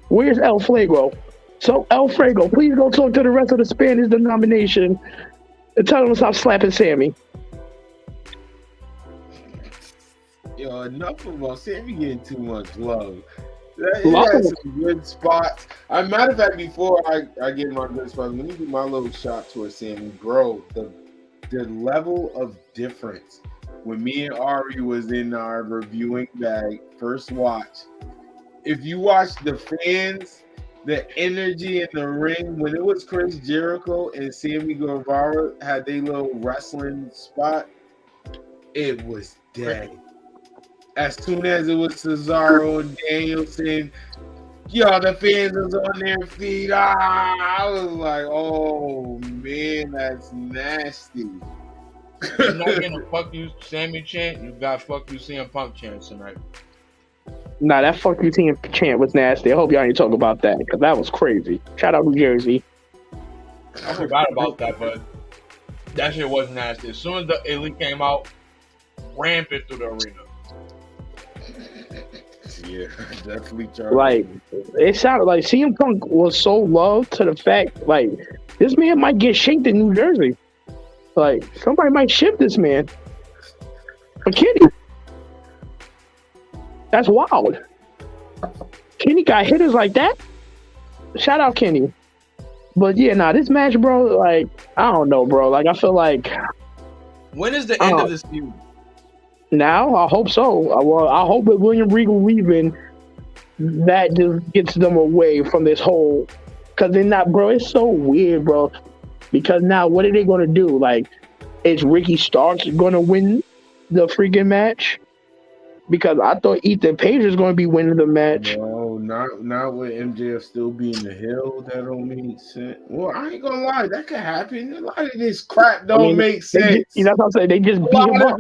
Where's El Fuego? So, El Fuego, please go talk to the rest of the Spanish denomination and tell them to stop slapping Sammy. Yo, enough about Sammy getting too much love. He had some good spots. Matter of fact, before I get my good spots, let me do my little shot towards Sammy. Bro, the level of difference when me and Ari was in our reviewing bag first watch. If you watch the fans, the energy in the ring when it was Chris Jericho and Sammy Guevara had their little wrestling spot, it was dead. As soon as it was Cesaro and Danielson, the fans was on their feet. I was like, oh man, that's nasty. You're not getting a fuck you Sammy chant. You got fuck you CM Punk chant tonight. Nah, that fuck you team chant was nasty. I hope y'all ain't talk about that because that was crazy. Shout out New Jersey. I forgot about that, but that shit was nasty. As soon as the Elite came out, rampant through the arena. Yeah, definitely. Like, it sounded like CM Punk was so low to the fact, like, this man might get shanked in New Jersey. Like, somebody might ship this man. A Kenny. That's wild. Kenny got hitters like that. Shout out Kenny. But yeah, this match, bro, like, I don't know, bro. Like, I feel like. When is the end of this feud? Now, I hope so. Well, I hope with William Regal leaving, that just gets them away from this whole. Because they're not, bro, it's so weird, bro. Because now, what are they going to do? Like, is Ricky Starks going to win the freaking match? Because I thought Ethan Page was going to be winning the match. No, not with MJF still being the heel. That don't make sense. Well, I ain't gonna lie, that could happen. A lot of this crap don't make sense. That's what I'm saying. They just beat him up.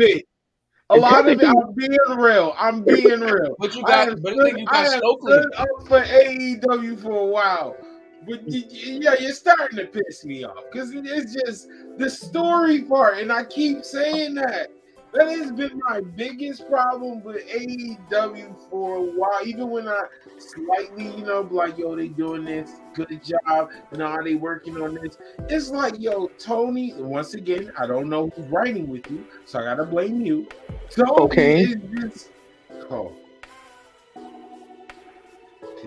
A lot of it. I'm being real. But you got. I have stood up for AEW for a while. But you're starting to piss me off because it's just the story part, and I keep saying that. That has been my biggest problem with AEW for a while. Even when I slightly, be like, yo, they doing this good job, are they working on this? It's like, yo, Tony, once again, I don't know who's writing with you, so I gotta blame you. Tony is just,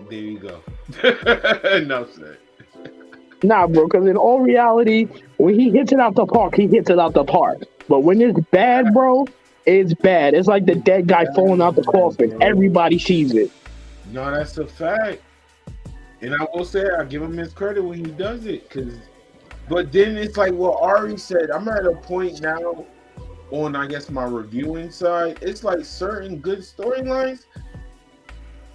there you go. Enough said. Nah, bro, because in all reality, when he hits it out the park, he hits it out the park. But when it's bad, bro, it's bad. It's like the dead guy falling out the coffin. Everybody sees it. No, that's a fact. And I will say, I give him his credit when he does it. But then it's like what Ari said. I'm at a point now on, I guess, my reviewing side. It's like certain good storylines.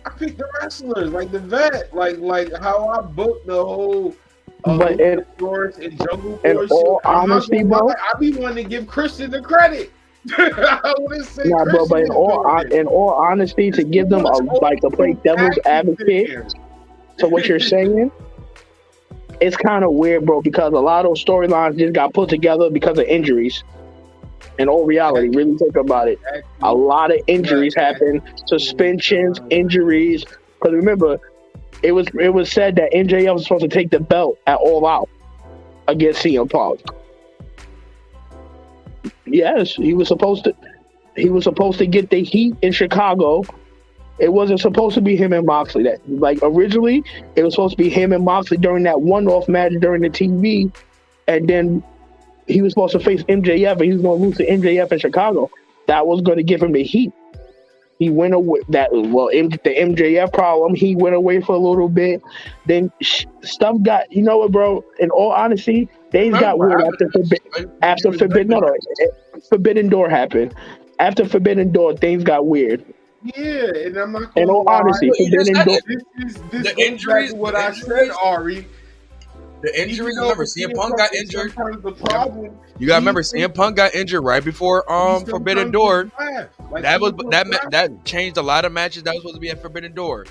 I pick the wrestlers, like the vet, like how I booked the whole but in Force and Jungle in Force. all honesty, bro, I be wanting to give Christian the credit. I wouldn't say bro, but in all honesty, to give them to play devil's advocate to what you're saying, it's kind of weird, bro, because a lot of those storylines just got put together because of injuries. In all reality, really think about it. A lot of injuries happen, suspensions, injuries. Because remember, it was said that MJF was supposed to take the belt at All Out against CM Punk. Yes, he was supposed to. He was supposed to get the heat in Chicago. It wasn't supposed to be him and Moxley. That originally, it was supposed to be him and Moxley during that one-off match during the TV, and then he was supposed to face MJF, and he was going to lose to MJF in Chicago. That was going to give him the heat. He went away. The MJF problem. He went away for a little bit. Then stuff got. You know what, bro? In all honesty, things got weird after Forbidden Door happened. After Forbidden Door, things got weird. Yeah, and I'm not. In all honesty, this the injuries. What I said, Ari. The injury. Remember, CM Punk got injured. You gotta remember, CM Punk got injured right before Forbidden Door. That changed a lot of matches that was supposed to be at Forbidden Door.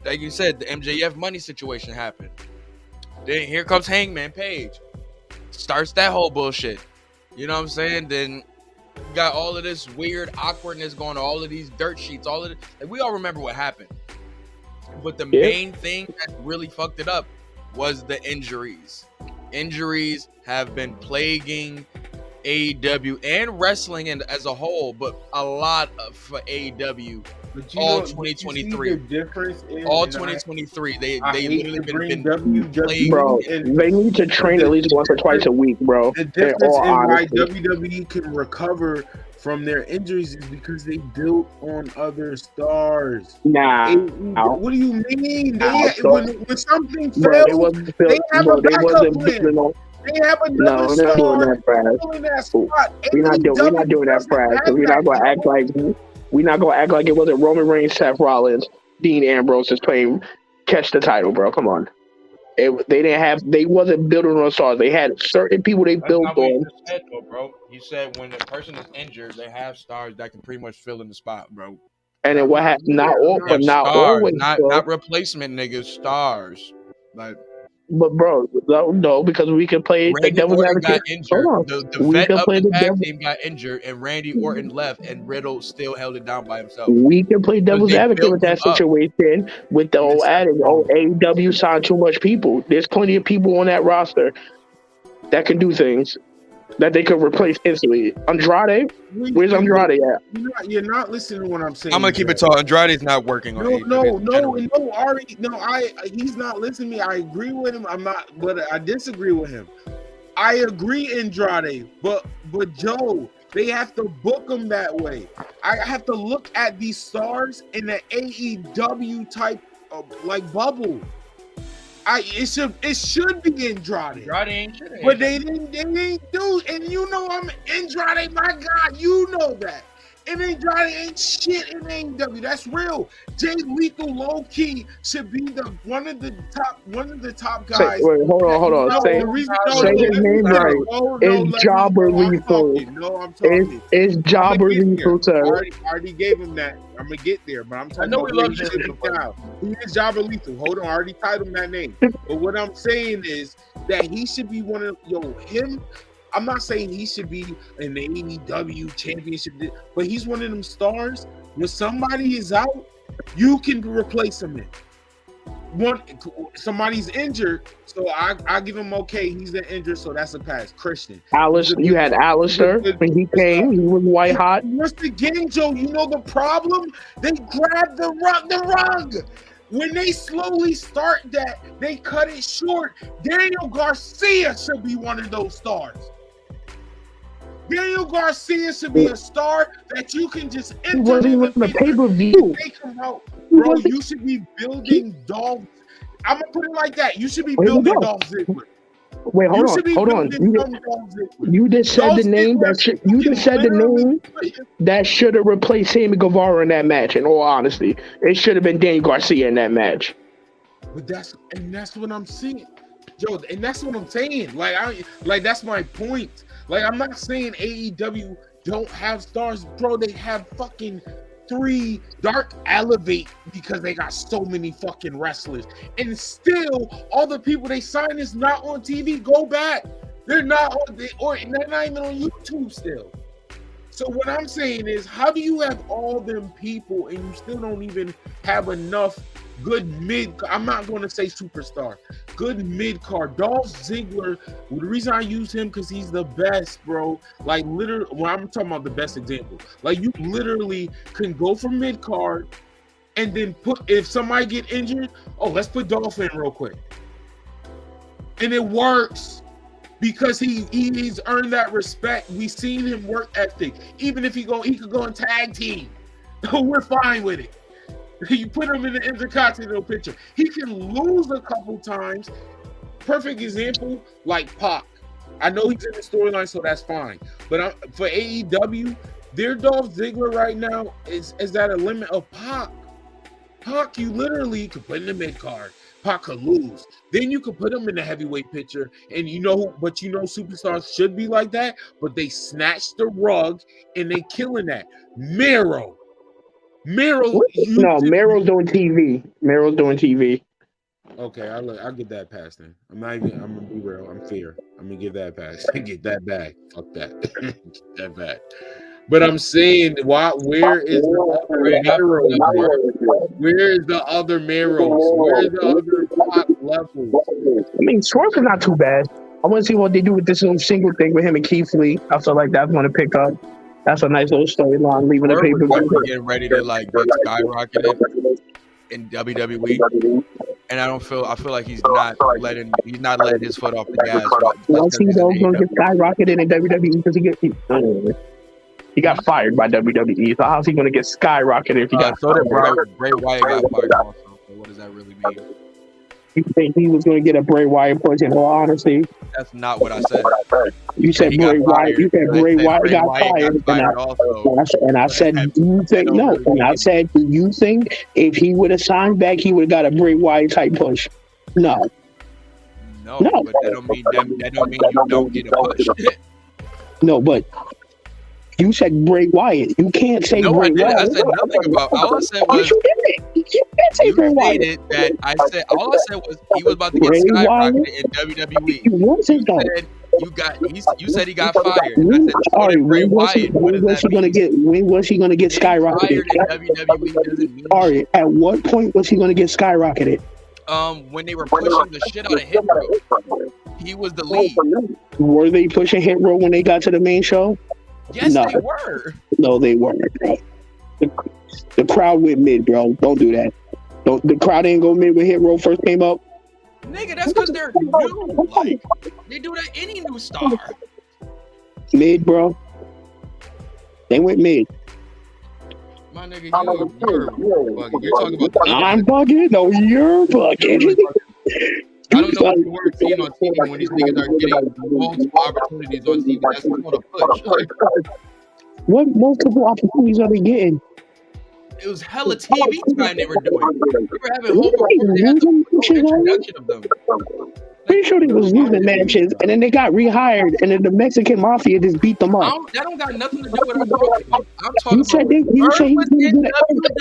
Like you said, the MJF money situation happened. Then here comes Hangman Page, starts that whole bullshit. You know what I'm saying? Then you got all of this weird awkwardness going on, all of these dirt sheets, all of it. Like, we all remember what happened. But the main thing that really fucked it up was the injuries. Injuries have been plaguing AEW and wrestling as a whole, but a lot for AEW But you all know, 2023. You see the difference in, all 2023. They literally been WWE bro. They need to train at least once or twice a week, bro. The difference all in why honesty. WWE can recover from their injuries is because they built on other stars. Nah. What do you mean? When something Bro, fails, they wasn't built. they have Bro, a they backup wasn't plan. building on. They have No, another they're not doing star that, Brad. filling that spot. We're not doing that, Brad. Because we're not gonna act like it wasn't Roman Reigns, Seth Rollins, Dean Ambrose just playing catch the title, bro. Come on. They wasn't building on stars. They had certain people they That's built not what on. you just said, though, bro. You said when the person is injured, they have stars that can pretty much fill in the spot, bro. And then what happened? Not stars, always. not replacement niggas, stars. Like, but bro, no, because we can play the Randy devil's Orton advocate. got injured. The We vet can of play the the tag devil. team got injured, and Randy Orton left, and Riddle still held it down by himself. We can play devil's they advocate built with that him up. situation with the whole adage. Oh, AEW signed too much people. There's plenty of people on that roster that can do things that they could replace instantly. Andrade, where's Andrade at? You're not listening to what I'm saying. I'm gonna keep it tall. Andrade's not working on No, Ari. No, he's not listening to me. I agree with him. But I disagree with him. I agree, Andrade, but Joe, they have to book them that way. I have to look at these stars in the AEW type of like bubble. It should be Andrade. Andrade ain't shit. But they didn't do, and you know I'm Andrade, my God, you know that. And Andrade ain't shit in AEW. That's real. Jay Lethal low key should be one of the top guys. Wait, hold on. Say his name right. It's Jobber Lethal. No, I'm talking. It's Jobber Lethal, sir. I already gave him that. I'm gonna get there, but I'm talking about where he should be now. He is Jobber Lethal. Hold on, I already titled him that name. But what I'm saying is that he should be one of him. I'm not saying he should be in the AEW championship, but he's one of them stars. When somebody is out, you can replace him in. Somebody's injured, so I give him okay. He's injured, so that's a pass. Christian. You had Alistair when he came. He was white hot. Once again, Joe, you know the problem? They grabbed the rug. When they slowly start that, they cut it short. Daniel Garcia should be one of those stars. Daniel Garcia should be a star that you can just enter. He wasn't even on the pay-per-view. Bro, you should be building Dolph. I'm gonna put it like that. You should be building Dolph Ziggler. Wait, hold on. You just said the name that should have replaced Sammy Guevara in that match. In all honesty, it should have been Daniel Garcia in that match. But that's what I'm saying, Joe. And that's what I'm saying. Like that's my point. Like, I'm not saying AEW don't have stars, bro. They have fucking 3 Dark Elevate because they got so many fucking wrestlers. And still, all the people they sign is not on TV. Go back. They're not on, or they're not even on YouTube still. So what I'm saying is, how do you have all them people and you still don't even have enough good mid? I'm not going to say superstar. Good mid card. Dolph Ziggler. Well, the reason I use him because he's the best, bro. Like literally, when I'm talking about the best example, like you literally can go for mid card and then if somebody get injured, let's put Dolph in real quick, and it works. Because he's earned that respect. We've seen him work ethic. Even if he could go in tag team. We're fine with it. You put him in the Intercontinental picture. He can lose a couple times. Perfect example, like Pac. I know he's in the storyline, so that's fine. But for AEW, their Dolph Ziggler right now is at a limit of Pac. Pac, you literally could put in the mid card. Pac could lose. Then you could put him in the heavyweight picture, and superstars should be like that, but they snatched the rug and they killing that. Miro. Miro's doing TV. Okay, I'll get that pass then. I'm gonna be real. I'm fair. I'm gonna give that pass. Get that back. Fuck that. Get that back. But I'm saying, where is the other Miros? Where is the other top levels? I mean, Swerve is not too bad. I want to see what they do with this little single thing with him and Keith Lee. I feel like that's going to pick up. That's a nice little storyline. Leaving the Swerve paper. was getting ready to like get skyrocketed in WWE, and I feel like he's not letting his foot off the gas. Once he goes gonna get skyrocketed in WWE because he got fired by WWE. So how's he gonna get skyrocketed if he got so fired? did Bray Wyatt got fired also. So what does that really mean? You think he was gonna get a Bray Wyatt push? In all honesty, that's not what I said. You said Bray Wyatt. You said Bray Wyatt got fired, and I said, do you think no? And I said, do you think if he would have signed back, he would have got a Bray Wyatt type push? No. No, but that don't mean you don't get a push. No, but you said Bray Wyatt. You can't say Bray Wyatt. I said nothing about. All I said was you can't say Bray Wyatt. That I said. All I said was he was about to get skyrocketed in WWE. He wasn't though. You said he got fired. And I said, so did Bray Wyatt. When was he gonna get skyrocketed? Fired in WWE doesn't mean Ari, at what point was he gonna get skyrocketed? When they were pushing the shit out of Hit Row, he was the lead. Were they pushing Hit Row when they got to the main show? Yes, they were. No, they weren't. The crowd went mid, bro. Don't do that. The crowd didn't go mid when Hit Row first came up. Nigga, that's because they're new. Like, they do that any new star. Mid, bro. They went mid. My nigga, you're bugging. You're talking about I'm bugging? No, you're bugging. I don't know what you were seeing on TV when these niggas are getting multiple opportunities on TV. That's not a push. Like, what multiple opportunities are they getting? It was hella TV time they were doing. We were having home they had the introduction of them. Pretty sure they was losing matches, and then they got rehired, and then the Mexican Mafia just beat them up. That don't got nothing to do with what I'm talking about. I'm talking you said they, you said he was in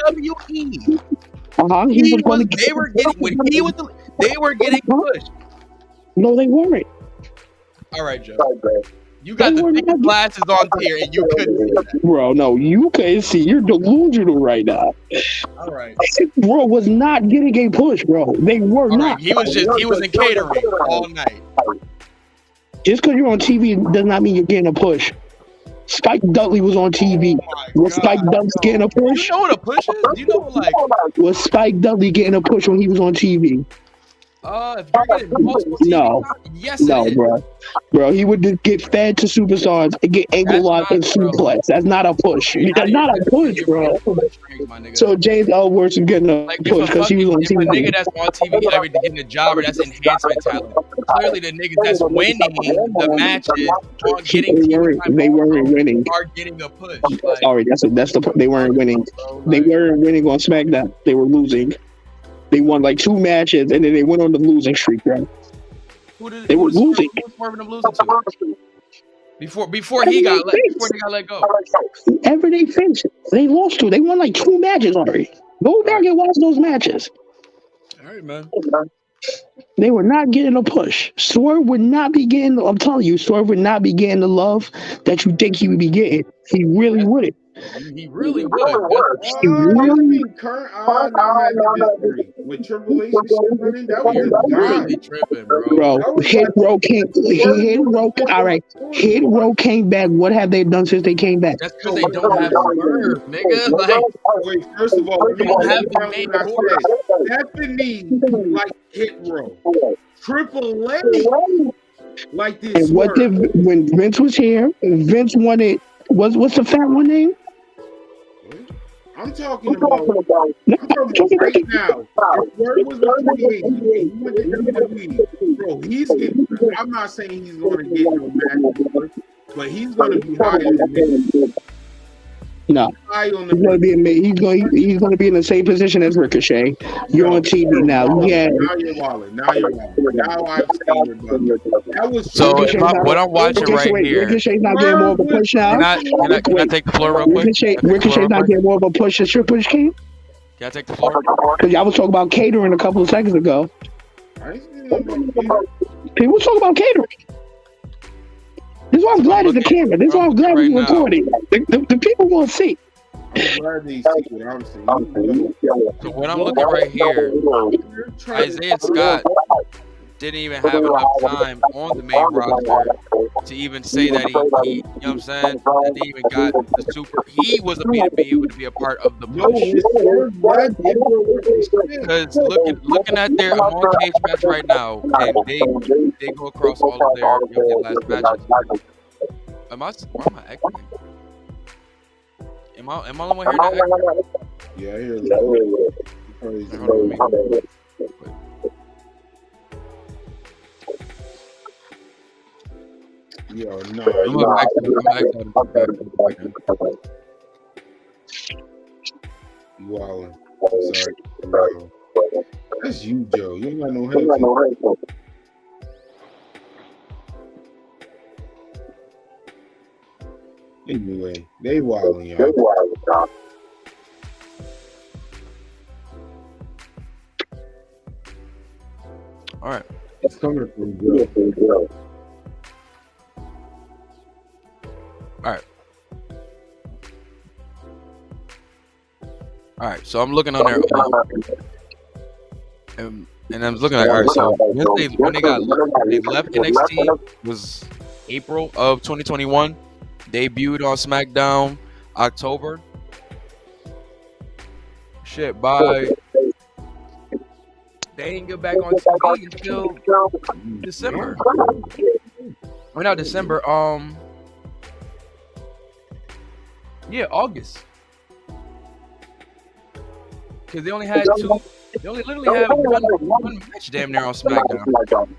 WWE. They were getting pushed. No, they weren't. All right, Joe. You got the thickest glasses on here, and you couldn't see that. Bro, no, you can't see. You're delusional right now. All right. Bro was not getting a push, bro. They were not. He was in catering all night. Just because you're on TV does not mean you're getting a push. Spike Dudley was on TV. Was Spike Dudley getting a push? You know what a push is? You know what, was Spike Dudley getting a push when he was on TV? If you're getting multiple TV time, yes, no, bro. He would just get fed to superstars and get ankle locked and suplex. That's not a push. That's not a push, bro. So James Ellsworth is getting a push because he was on TV. The nigga that's on TV every day getting a job, or that's enhancement talent. Clearly, the niggas that's winning the matches are getting they weren't winning. Are getting a push. Sorry, that's the they weren't winning. They weren't winning on SmackDown. They were losing. They won like 2 matches, and then they went on the losing streak, bro. They were losing. Before he got let go. Whoever they finished, they lost to. They won like 2 matches already. Go back and watch those matches. All right, man. They were not getting a push. Swerve would not be getting. I'm telling you, Swerve would not be getting the love that you think he would be getting. He really wouldn't. He really would. He really. With Triple H running, that was really tripping, bro. Hit Row came. Hit Row. All right. Hit Row came back. What have they done since they came back? That's because they don't have Swerve, nigga. Like, wait, first of all, we don't have the main Stephanie like Hit Row. Triple H like this. And what did when Vince was here? Vince wanted. What's the fat one name? I'm talking about right now. If Word was on 28, he went to WWE. Bro, he's getting. I'm not saying he's going to get no match, but he's going to be higher than this. No, he's going to be he's going to be in the same position as Ricochet. You're on TV now. Yeah. Now you're walling. Now I've seen your brother. That was so. What I'm watching here. Ricochet's not getting more of a push now. Can I take the floor real quick? Ricochet's not getting more of a push as Triple H came. Can I take the floor? Because y'all was talking about catering a couple of seconds ago. People talk about catering. This is why I'm glad it's the camera. This is why I'm glad we're recording. The people will see. I'm glad they see what I'm saying. So what I'm looking right here, Isaiah Scott didn't even have enough time on the main roster to even say that he you know what I'm saying? That they even got the super. He was able to be a part of the push. Because looking at their, I'm on Cage Match right now, and they go across all of their last matches. Why am I echoing? Am I the one hearing that echo? Yeah, I hear that. Yo, no. You wildin'. Sorry. That's you, Joe. You ain't got no headphones. Anyway, they wildin', y'all. All right. It's coming from Joe. All right, so I'm looking on there, and I'm looking at, all right, so when they left NXT was April of 2021, debuted on SmackDown October. Shit, they didn't get back on TV until December. Or not December, yeah, August. Because they only had two. They only literally had one match damn near on SmackDown.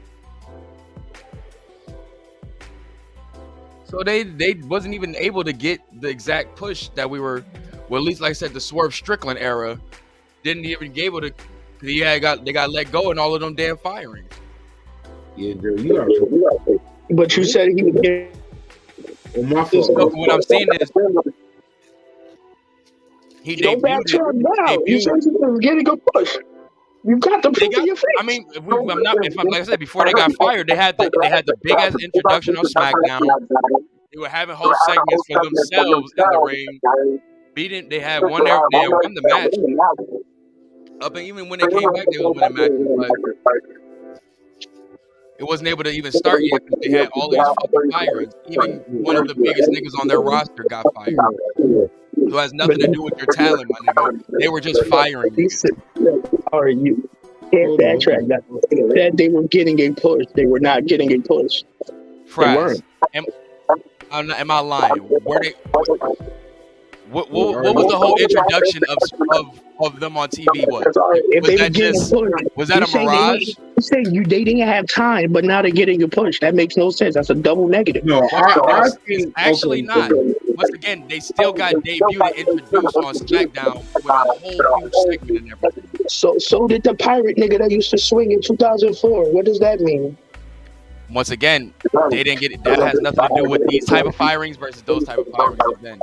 So they wasn't even able to get the exact push that we were. Well, at least like I said, the Swerve Strickland era didn't even be able to. They got let go in all of them damn firings. Yeah, dude, you are. But you said he would get. My fault. No, what I'm saying is. He Go back to him now. You said he was getting a push. You got the proof in your face. I mean, like I said, before they got fired, they had the big ass introduction on SmackDown. They were having whole segments for themselves in the ring. They had won the match. Up and even when they came back, they was winning matches. But it wasn't able to even start yet because they had all these fucking firings. Even one of the biggest niggas on their roster got fired. So it has nothing to do with your talent, my nigga. They were just firing you. Or you can't backtrack that. That they were getting a push. They were not getting a push. Frass. Am I lying? Were they? What was the whole introduction of them on TV? Was that a mirage? You saying they didn't have time, but now they're getting a push. That makes no sense. That's a double negative. No, it's actually not. Once again, they still got debuted and introduced on SmackDown with a whole huge segment and everything. So did the pirate nigga that used to swing in 2004. What does that mean? Once again, they didn't get it. That has nothing to do with these type of firings versus those type of firings. Then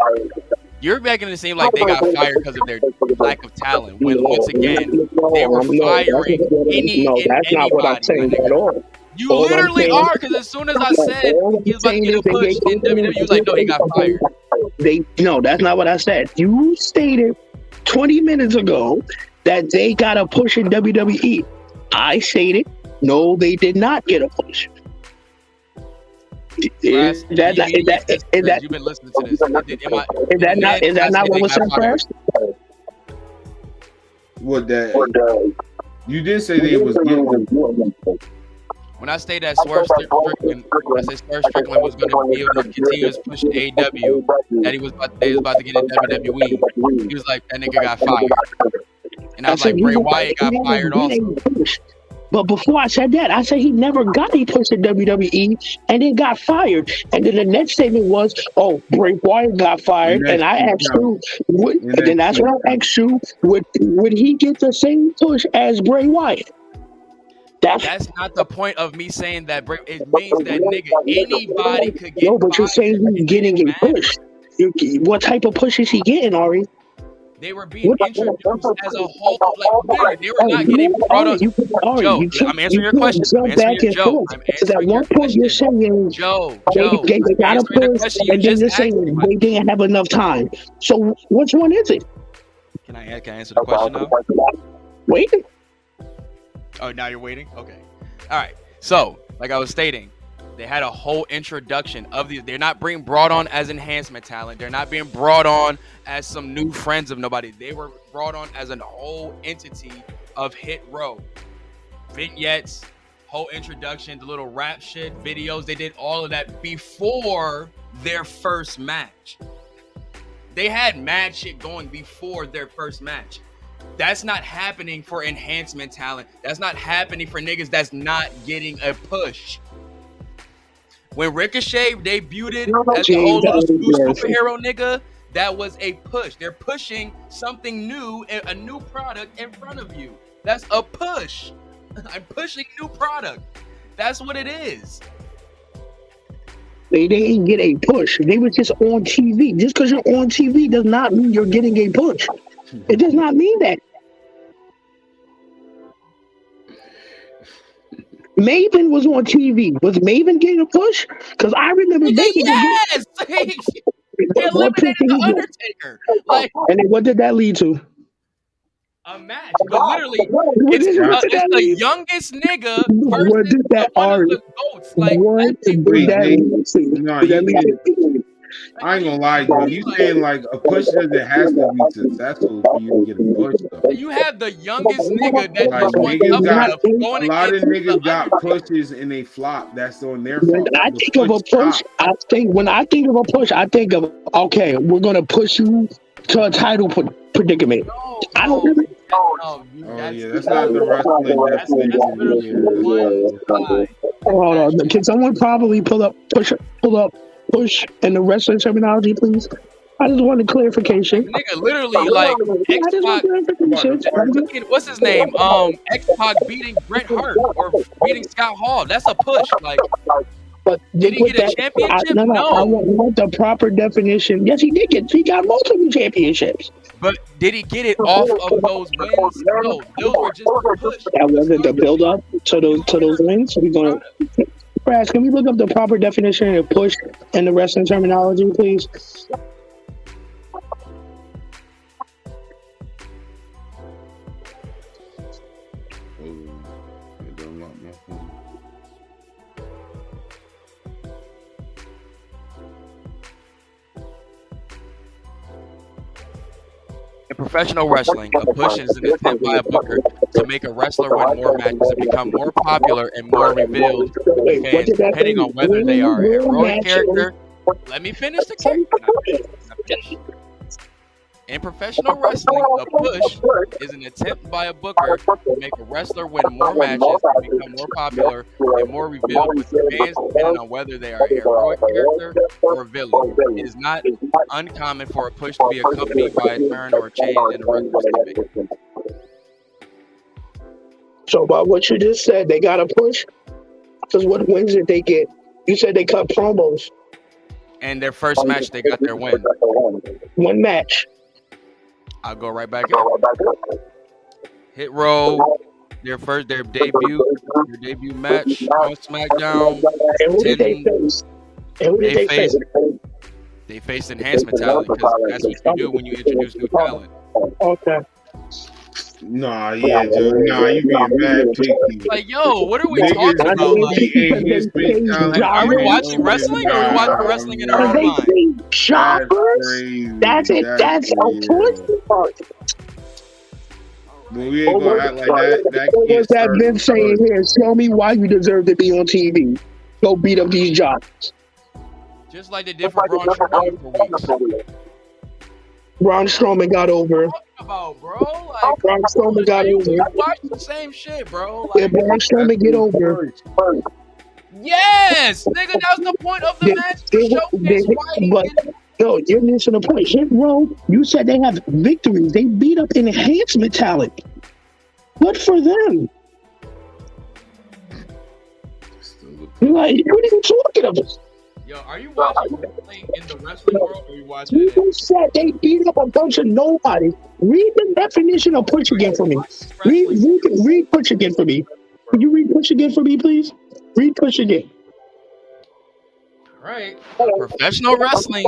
you're making it seem like they got fired because of their lack of talent. When once again, they were firing anybody. That's not what I'm saying at all. You literally are, because as soon as I said he was about to get a push in WWE, you was like, no, he got fired. No, that's not what I said. You stated 20 minutes ago that they got a push in WWE. I stated, no, they did not get a push. Is that you've been listening to this? Is that not what was said first? What that? You did say they was getting. When I say that Swerve Strickland was going to be able to continue his push to AEW, that they was about to get in WWE, he was like, that nigga got fired. And I was like, Bray Wyatt got fired also. But before I said that, I said he never got a push to WWE and then got fired. And then the next statement was, oh, Bray Wyatt got fired. And I asked you, then that's when I asked you, would he get the same push as Bray Wyatt? That's not the point of me saying that. It means that nigga, anybody could get. No, but you're saying he's getting a push. What type of push is he getting, Ari? They were being introduced as a whole. Like, they were not getting brought up. Joe, I'm answering your question. I'm answering your Joe. They got a push, and then you're saying they didn't have enough time. So which one is it? Can I answer the question now? Wait. Oh, now you're waiting? Okay. All right. So, like I was stating, they had a whole introduction of these. They're not being brought on as enhancement talent. They're not being brought on as some new friends of nobody. They were brought on as a whole entity of Hit Row. Vignettes, whole introduction, the little rap shit, videos. They did all of that before their first match. They had mad shit going before their first match. That's not happening for enhancement talent. That's not happening for niggas that's not getting a push. When Ricochet debuted as the whole little superhero nigga, that was a push. They're pushing something new, a new product in front of you. That's a push. I'm pushing new product. That's what it is. They didn't get a push. They were just on TV. Just because you're on TV does not mean you're getting a push. It does not mean that. Maven was on TV. Was Maven getting a push? Because I remember Maven. Yes! They eliminated the Undertaker. Like, and then what did that lead to? A match, but literally, it's the youngest nigga versus one of the GOATs. Like, I ain't gonna lie, bro. You saying like a push doesn't has to be successful for you to get a push, though. You have the youngest nigga that like, just went up a lot of niggas got pushes and they flop. That's on their fault. When I think of a push, when I think of a push, I think of, okay, we're gonna push you to a title predicament. I don't really. That's not the wrestling. Hold on, can someone probably pull up push in the wrestling terminology, please? I just wanted clarification. Nigga, literally, like X-Pac. What's his name? X-Pac beating Bret Hart or beating Scott Hall. That's a push. Like, but did he get a championship? No. I want the proper definition. Yes, he did. He got multiple championships. But did he get it off of those wins? No, those were just a push. That wasn't the build up to those wins. So we're gonna. Brass, can we look up the proper definition of push in the wrestling terminology, please? In professional wrestling, a push is an attempt by a booker to make a wrestler win more matches and become more popular and more revealed to fans, depending on whether they are a heroic character. Let me finish the character. In professional wrestling, a push is an attempt by a booker to make a wrestler win more matches and become more popular and more revealed with the fans, depending on whether they are a heroic character or a villain. It is not uncommon for a push to be accompanied by a turn or a change in the wrestler's gimmick. So, by what you just said, they got a push? Because what wins did they get? You said they cut promos. And their first match, they got their win. One match. I'll go right back in. Hit Row, their debut match on SmackDown. And who did they face? They faced enhancement talent because that's what you do when you introduce new talent. Okay. Nah, yeah, Joe. Nah, you being mad picky. Like, yo, what are we talking about? Like, are we watching wrestling or are we watching wrestling in our own mind? Shoppers? That's it. That's a push. But we ain't gonna act like that. That been saying here, show me why you deserve to be on TV. Go beat up these jocks. Just like they did for Braun Strowman for weeks. Braun Strowman got over. About, bro? Like, Braun Strowman got over. I watched the same shit, bro. Like, Braun Strowman get over. Yes, nigga, that was the point of the match. But yo, you're missing the point. Hit Row, you said they have victories. They beat up enhancement talent. Good for them. Like, what are you talking about? Yo, are you watching wrestling in the wrestling world or are you watching it? You said they beat up a bunch of nobodies. Read the definition of push again for me. Read push again for me. Can you read push again for me, please? Read push again. Right. Professional wrestling,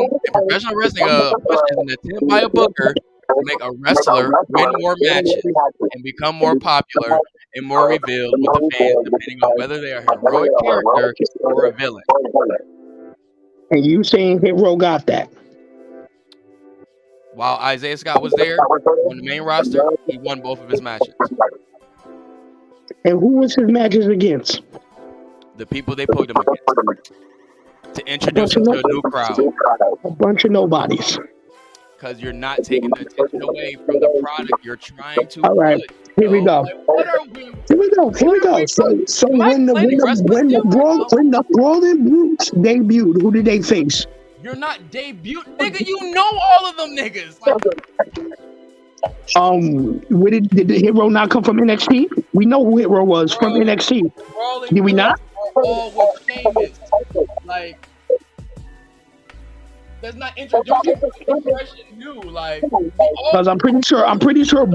push is an attempt by a booker to make a wrestler win more matches and become more popular and more revealed with the fans, depending on whether they are a heroic character or a villain. And you saying Hero got that? While Isaiah Scott was there on the main roster, he won both of his matches. And who was his matches against? The people they put him against to introduce him to a new crowd. A bunch of nobodies. Because you're not taking the attention away from the product you're trying to. All right, here we go. Here we go. So when the Brawling Brutes debuted, who did they face? You're not debuted, nigga. You know all of them niggas. Like, where did the Hero not come from NXT? We know who Hero was from NXT. Did we not? all with Sheamus. Like, that's not introducing impression new. Like, because I'm pretty sure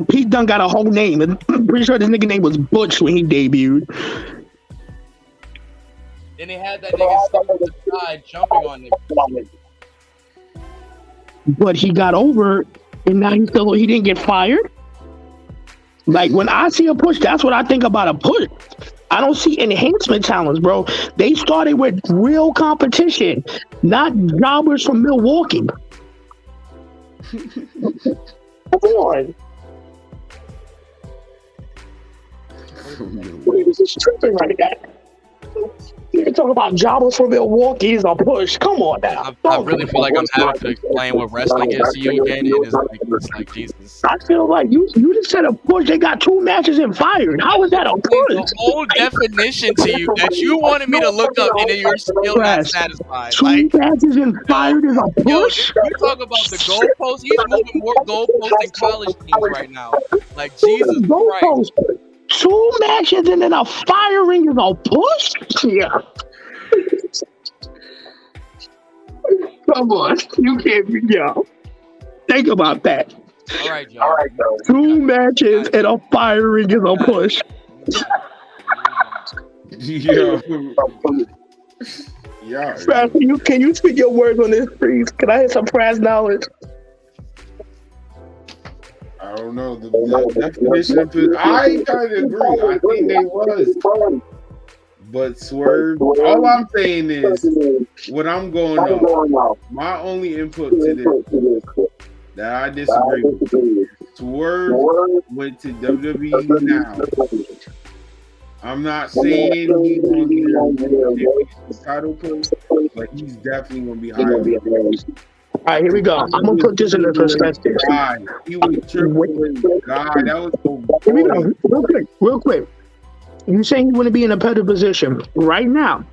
Pete Dunne got a whole name. I'm pretty sure this nigga name was Butch when he debuted. Then they had that nigga stuck on the side jumping on him. But he got over, and now he didn't get fired. Like, when I see a push, that's what I think about a push. I don't see enhancement talents, bro. They started with real competition, not jobbers from Milwaukee. Come on. This is tripping right now. You can talk about jobbers from Milwaukee is a push. Come on now. I really feel like I'm having to explain what wrestling is to you again. It's like Jesus. I feel like you just said a push. They got 2 matches and fired. How is that a push? The whole definition to you that you wanted me to look up and then you're still not satisfied. 2 matches and fired is a push? You talk about the goalposts. He's moving more goalposts than college teams right now. Like, Jesus Christ. 2 matches and then a firing is a push? Yeah. Come on. You can't be, yo. Think about that. All right, Joe. 2 matches and a firing is a push. Yo. Yeah. Fraz, can you speak your words on this, please? Can I hear some Fraz knowledge? I don't know the definition of it. I kind of agree. I think they was, but Swerve. All I'm saying is, what I'm going on. My only input to this that I disagree with. Swerve went to WWE now. I'm not saying he's going to be the title push, but he's definitely going to be higher. All right, here we go. I'm gonna put this in the perspective. God, he was tripping. God, that was so. Here we go. Real quick. You saying you want to be in a better position right now?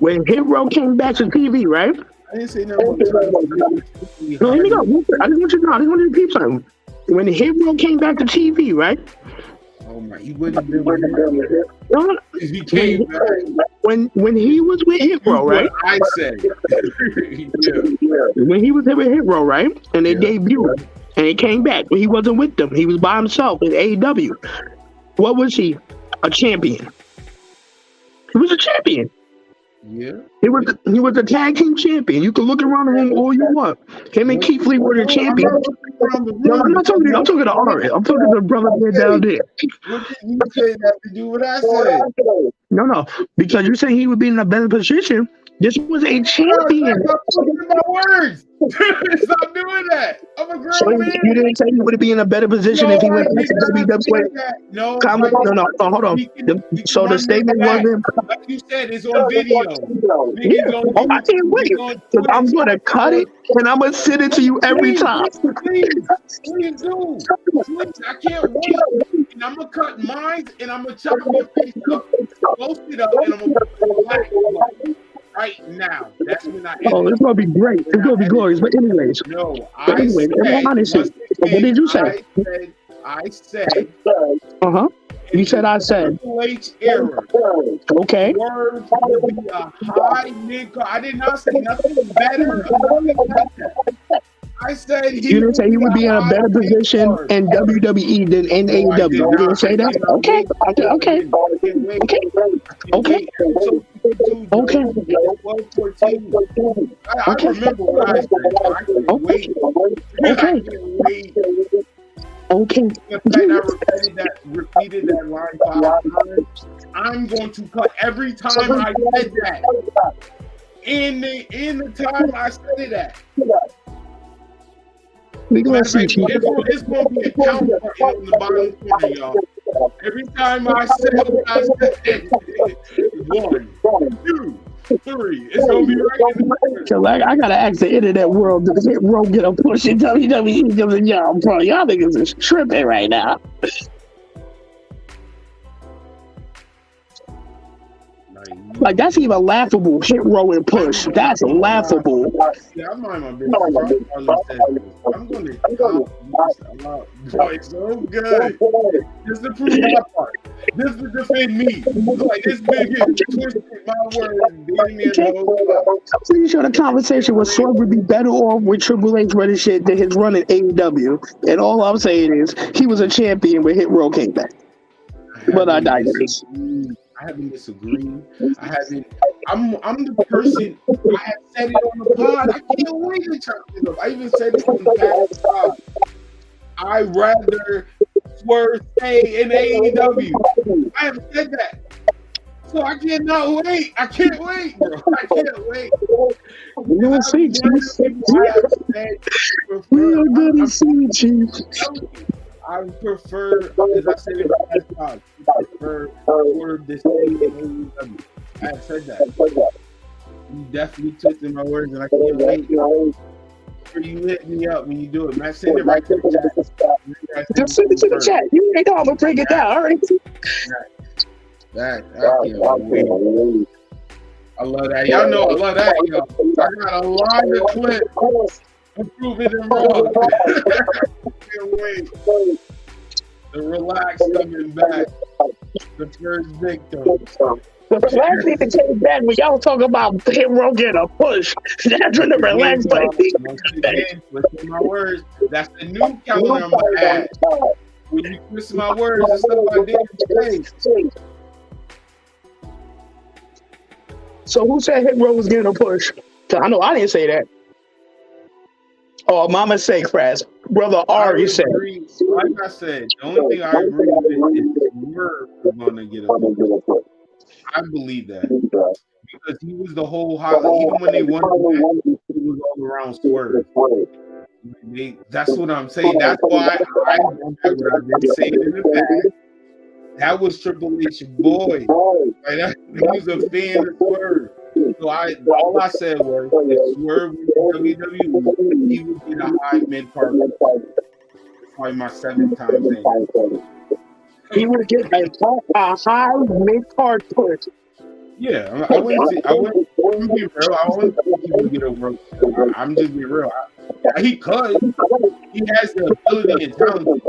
When Hero came back to TV, right? I didn't say nothing. No, here we go. I just want you to know. I just want you to repeat something. When Hero came back to TV, right? Oh my, he wouldn't have been with him. No, he came back. When he was with Hero, right? I said. When he was with Hero, right? And they debuted, and he came back, but he wasn't with them. He was by himself in AEW. What was he? A champion. He was a champion. Yeah. He was a tag team champion. You can look around the room all you want. Him and Keith Lee were the champions. No, I'm not talking to you. I'm talking to Ari. I'm talking to the brother down there. What did you say that to do what I said? No, because you're saying he would be in a better position. This was a champion. Stop talking about words. Stop doing that. I'm a grown man. You didn't say he would be in a better position if he went back to WWE. No, hold on. So the statement wasn't. Like you said, it's on video. I can't wait. I'm gonna cut it and I'm gonna send it to you every time. Please do. I can't wait. And I'm gonna cut mine and I'm gonna chop your face up, post it up, and I'm gonna put it black right now. That's when I. Oh, it's gonna be great. It's gonna be glorious. But anyways, what did you say? I said. You said I said. H era. Okay. Word would be a high mid. I did not say nothing better. I said you didn't say he would be in a better position in WWE than in AEW. You didn't say that? Okay. I remember what I said. Okay. The fact I repeated that line 5 times, I'm going to cut every time I said that. In the time I said it at. We gonna see. It's going to be a count button on the bottom corner, y'all. Every time I said what I said, 1, 2, 3. It's going to be right in the So like, I gotta ask the internet world, did Hit Row get a push in WWE? Because y'all, bro, y'all niggas is tripping right now. Like, that's even laughable. Hit Row and push. That's laughable. Yeah, I'm mind my business. I'm going to it's so good. Just to prove my part. Just to defend me. Like, this nigga twisted my word and gave me a whole I'm pretty sure the conversation was Swerve would be better off with Triple H running shit than his run in AEW. And all I'm saying is, he was a champion when Hit Row came back. But I digress. I haven't disagreed. I'm the person. I have said it on the pod. I can't wait to chop it up. I even said it on the past pod. I'd rather Swerve stay in AEW. I have said that. So I cannot wait. I can't wait, bro. I can't wait. We will see, Chief. We are gonna see, Chief. I prefer, as I said in the past pod, I prefer Swerve this stay in AEW. I have said that. You definitely twisted my words, and I can't wait. You hit me up when you do it, man. Send it right to the chat. Just send it to the chat. You ain't know I'm gonna break it down, all right? I can't wait. I love that. Y'all know I love that, y'all. I got a lot of clips to prove it wrong. Can't wait. The relax coming back. The first victim. The relax need to take back when y'all talk about Hit Row getting a push. That's when the relax button. Listen to my words. That's the new calendar I'm gonna add. When you twist my words and stuff I did today. So who said Hit Row was getting a push? I know I didn't say that. Oh, mama say, Crass. Brother Ari said. Like I said, the only thing I agree with is Swerve was going to get a push. I believe that. Because he was the whole highlight. Even when they won the match, he was all around Swerve. That's what I'm saying. That's why I don't have what I've been saying in the past. That was Triple H boy. Like, he was a fan of Swerve. So all I said was if Swerve was WWE, he would get a high mid-card. Probably my 7th time saying that. He would get a high mid-card push. Yeah, I wouldn't be real. I wouldn't think he would get a world. I'm just being real. He could. He has the ability and talent.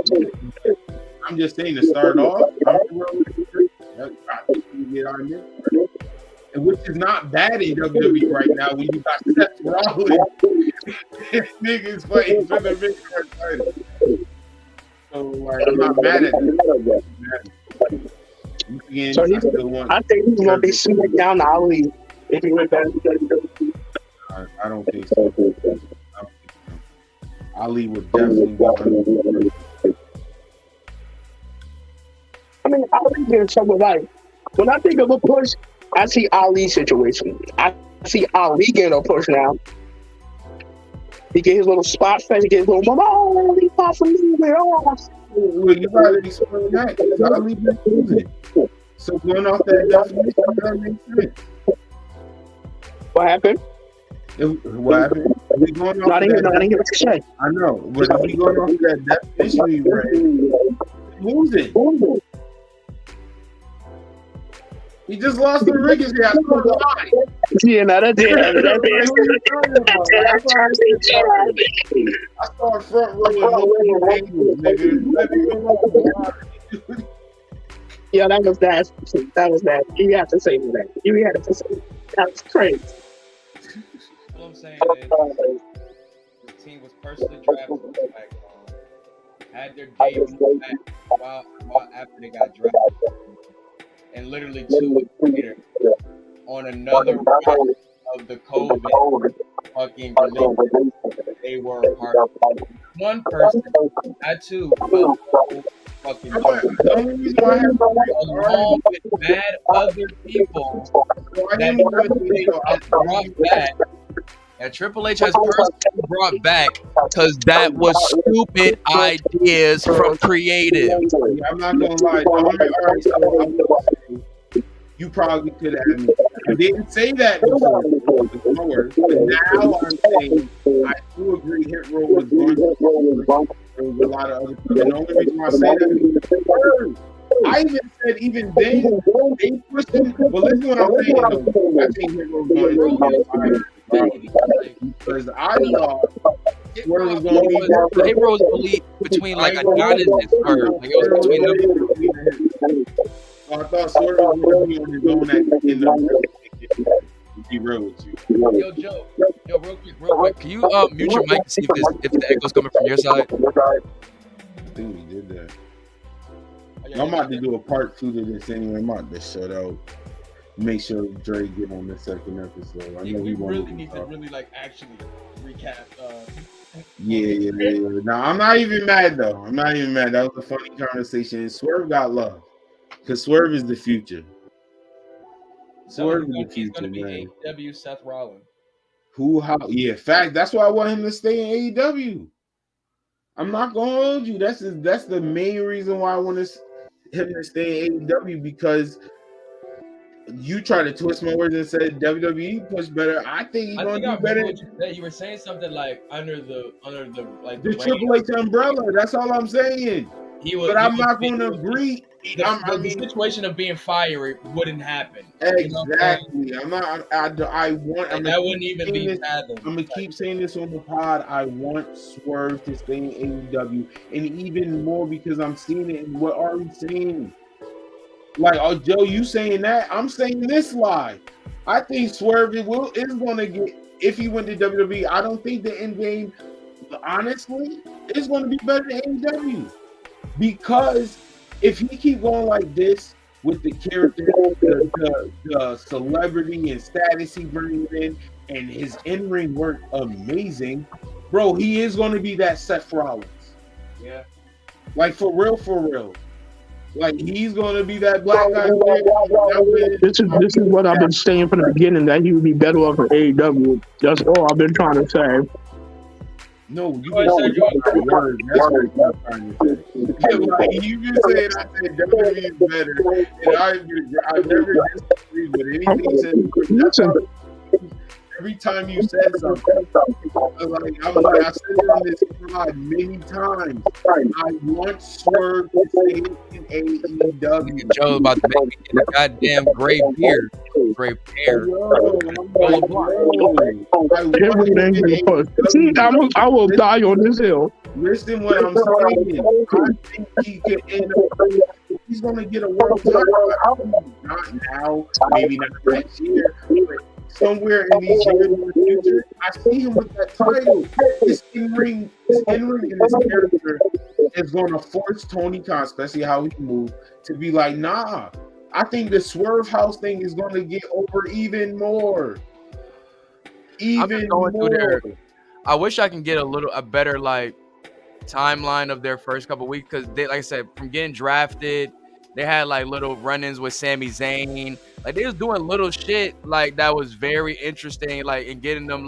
I'm just saying to start off, I think he get on there. Which is not bad in WWE right now when you got Seth Rollins. Niggas fighting for the mid-card title. So like, I'm not mad at him. Again, so I think he's gonna be smacked down Ali if he went back. I don't think so. Ali would definitely go. I mean, Ali getting trouble. Like, when I think of a push, I see Ali's situation. I see Ali getting a push now. He get his little spot fest. He get his little mama. He pop from me. Well, you gotta explain that. Because Ali been losing. So going off that definition, that makes sense. What happened? What happened? We going off I didn't hear what you said. I know, but if we going off that definition, you right? Losing. He just lost the Ricochet. I saw the line. Yeah, no, that did. I saw a front row and nigga. Yeah, that was that. That was that. You have to say that. You had to say that. That was crazy. All I'm saying is the team was personally drafted to SmackDown, had their debut match while after they got drafted, and literally 2 weeks later, on another round of the COVID fucking release, they were a part of one person had to fucking along with mad other people that brought back. That Triple H has personally brought back because that was stupid ideas from creative. Yeah, I'm not gonna lie. All right, so I will say, you probably could have. I didn't say that before. No words. But now I'm saying I do agree. Hit Row was going to there was a lot of other people. And the only reason why I say that is I even said even then they pushed him. Well, listen what I'm saying though. I think Hit Row was going to be because I thought where was going to be. Hit Row was between like Adonis and Swerve. Like it was between them. I thought Swerve was going to be on his own in the be real with you. Yo, Joe. Yo, real quick. Can you mute your mic to see if the echo's coming from your side? I think we did that. I'm about to do a part 2 to this anyway. I'm about to shut out. Make sure Dre get on the second episode. I know we really need to actually recap. Yeah. No, I'm not even mad though. That was a funny conversation. Swerve got love because Swerve is the future. Swerve is the future, man. AEW Seth Rollins. Yeah, fact. That's why I want him to stay in AEW. I'm not gonna hold you. That's the main reason why I want him to stay in AEW because you tried to twist my words and said WWE push better. I think he's gonna do better. You were saying something like under the Triple H umbrella. That's all I'm saying. I'm not going to agree. The situation of being fired wouldn't happen. Exactly. I'm not. I want. That wouldn't even be fathomed. I'm gonna keep saying this on the pod. I want Swerve to stay in AEW, and even more because I'm seeing it in what are we saying? Like, oh, Joe, you saying that? I'm saying this live. I think Swerve is going to get, if he went to WWE, I don't think the end game, honestly, is going to be better than AEW. Because if he keep going like this with the character, the celebrity and status he brings in, and his in-ring work amazing, bro, he is going to be that Seth Rollins. Yeah. Like, for real. Like, he's going to be that black guy. This is what I've been saying from the beginning, that he would be better off in AEW. That's all I've been trying to say. No, you just said your word. That's what I'm trying to say. Like, you just said I said WWE is better, and I never disagreed with anything you said. Every time you said something, I said it on this pod many times. I want Swerve to stay in AEW. Joe's about to make me get a goddamn gray beard. Gray hair. I will die on this hill. Listen what I'm saying. I think he can end up. He's going to get a world title. Not now, maybe not next year, but somewhere in these years in the future, I see him with that title. His in-ring and his character is going to force Tony Khan, especially how he moves, to be like, nah. I think the Swerve House thing is going to get over even more. Even more. I wish I can get a better timeline of their first couple weeks because they, like I said, from getting drafted, they had little run-ins with Sami Zayn. They was doing little shit that was very interesting, and getting them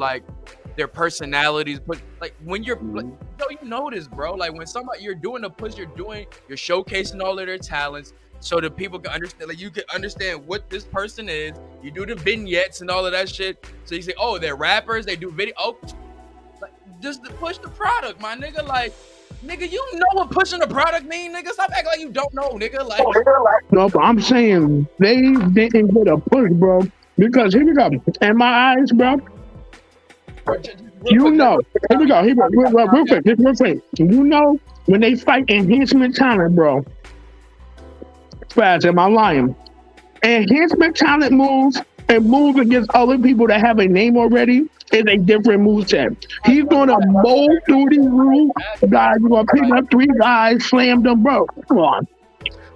their personalities. But when you're you know this, bro. When somebody you're doing a push, you're showcasing all of their talents so that people can understand. You can understand what this person is. You do the vignettes and all of that shit. So you say, oh, they're rappers. They do video. Oh, just to push the product, my nigga. Nigga, you know what pushing the product mean, nigga. Stop acting like you don't know, nigga. No, but I'm saying they didn't get a push, bro. Because here we go. In my eyes, bro. You know. Here we go. Real quick. You know when they fight enhancement talent, bro. Spaz, am I lying? Enhancement talent moves and moves against other people that have a name already is a different moveset. He's gonna mold through these rules, guys. You're gonna pick up 3 guys, slam them, bro. Come on.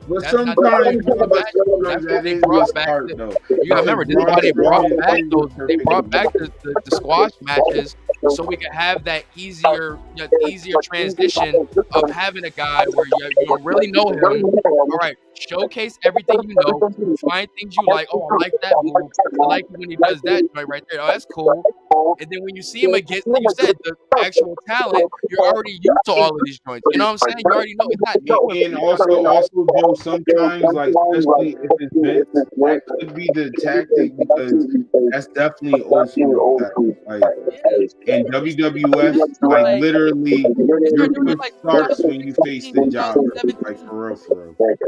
But sometimes they brought back. You gotta remember, this is why they brought back the squash matches so we can have that easier transition of having a guy where you don't really know him. All right, showcase everything you know, find things you like. Oh, I like that move. I like when he does that right there. Oh, that's cool. And then when you see him against, like you said, the actual talent, you're already used to all of these joints. You know what I'm saying? You already know it's not new. And also, Joe, sometimes, like, especially if it's Vince, that could be the tactic because that's definitely old school. Like, in WWF, like, literally, your push starts when you face the jobber. Like, for real. Like,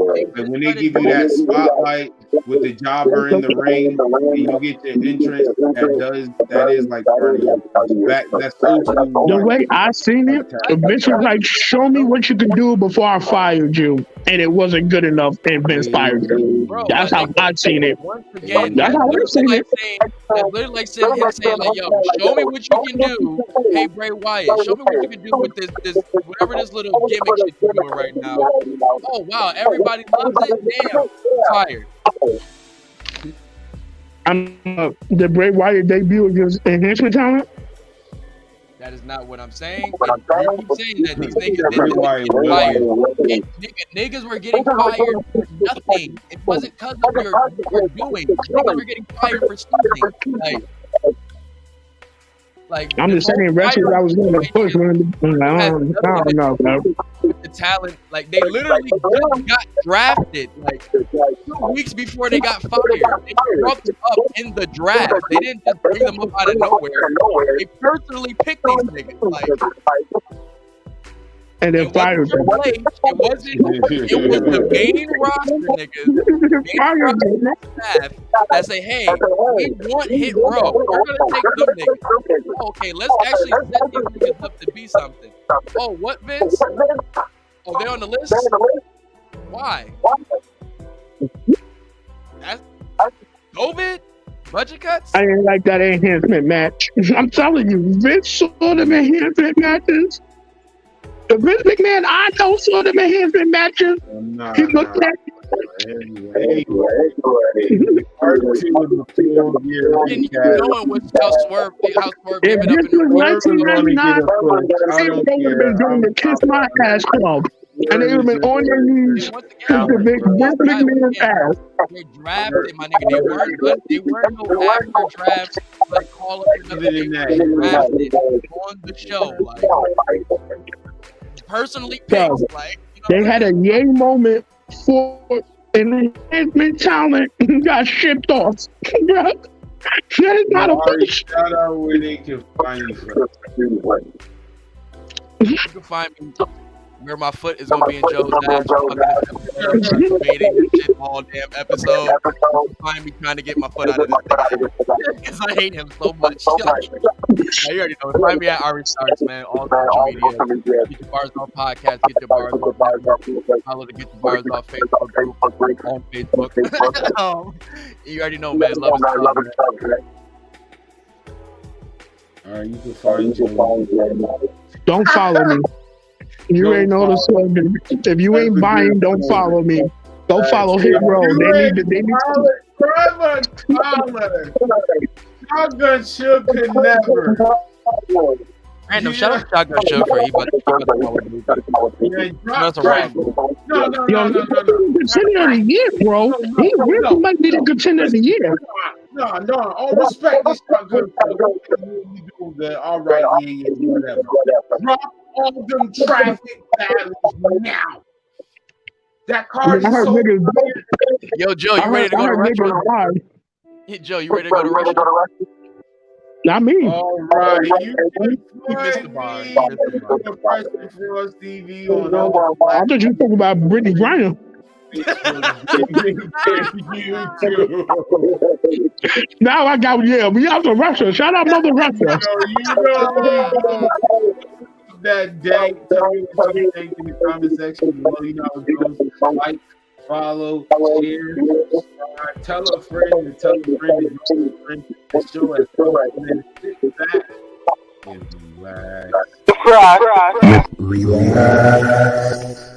when they give you that spotlight with the jobber in the ring, and you get your entrance, that is like part of you. That's old school. The way I seen it, Vince was like, "Show me what you can do before I fired you," and it wasn't good enough, and Vince fired you. That's how I seen it. Again, That's how I seen it. That's literally like him saying, like, "Yo, show me what you can do." Hey, Bray Wyatt, show me what you can do with this whatever this little gimmick shit you're doing right now. Oh wow, everybody loves it. Damn, fired. The Bray Wyatt debut against enhancement talent. That is not what I'm saying. You keep saying that these niggas didn't get fired. Niggas were getting fired for nothing. It wasn't because of what you're doing. Niggas were getting fired for something. Like I'm just saying, wrestlers I was going to push when I don't know, bro. With the talent, like they literally just got drafted like 2 weeks before they got fired. They brought them up in the draft. They didn't just bring them up out of nowhere. They personally picked these niggas. Like, and then fired them. It was the main roster niggas, staff that say, hey, we want Hit Row. We're gonna take them niggas. Okay, let's actually set these niggas up to be something. Oh, what, Vince? Oh, they're on the list? Why? That's COVID? Budget cuts? I didn't like that enhancement match. I'm telling you, Vince saw them enhancement matches. The Vince McMahon I know saw them enhancement matches. He looked at Anyway. Part 2 of the Full Gear recap. How Swerve gave it up in the they would have been doing the Kiss My Ass Club. And they would have been on their knees to the big Vince McMahon's ass. They drafted, my nigga. They weren't no after drafts like call up another nigga. They drafted on the show. Like, personally picked. Like, you know, they had a yay moment for an enhancement talent got shipped off. That is not a push. Shout out where they can find you from. You can find me where my foot is gonna be in Joe's ass. Debating this shit all damn episode. You can find me trying to get my foot out of this thing because I hate him so much. You already know. Find me at Ari Starks, man. All social media. Get Your Bars Off podcast. Get Your Bars Off. Follow the Get Your Bars Off Facebook group on Facebook. You already know, man. Love is love. All right, you can find you. Don't follow me. You ain't know the slogan. If you ain't buying, don't follow me. Don't follow Hit Row. They need to. Shotgun Shook could never. Random, shout out to Shotgun Shook for he but that's a random. No. Contender of the year, bro. He really might be the contender of the year. No. All respect this Shotgun Shook. All right, yeah, whatever. Drop all them traffic battles now. That card is so weird. Yo, Joe, you ready to go to Retro? Joe, you ready to go to Retro? Not me. All right, you missed the bar. FRESH&FRASStv on all. I thought you were talking about Brittany Griner. Now I got we out to Russia. Shout out Mother Russia. That day, tell me what you think in the comment section below. You know how it goes. Like, follow, share, subscribe, tell a friend and tell a friend to tell a friend. The show has come back and relax. Relax.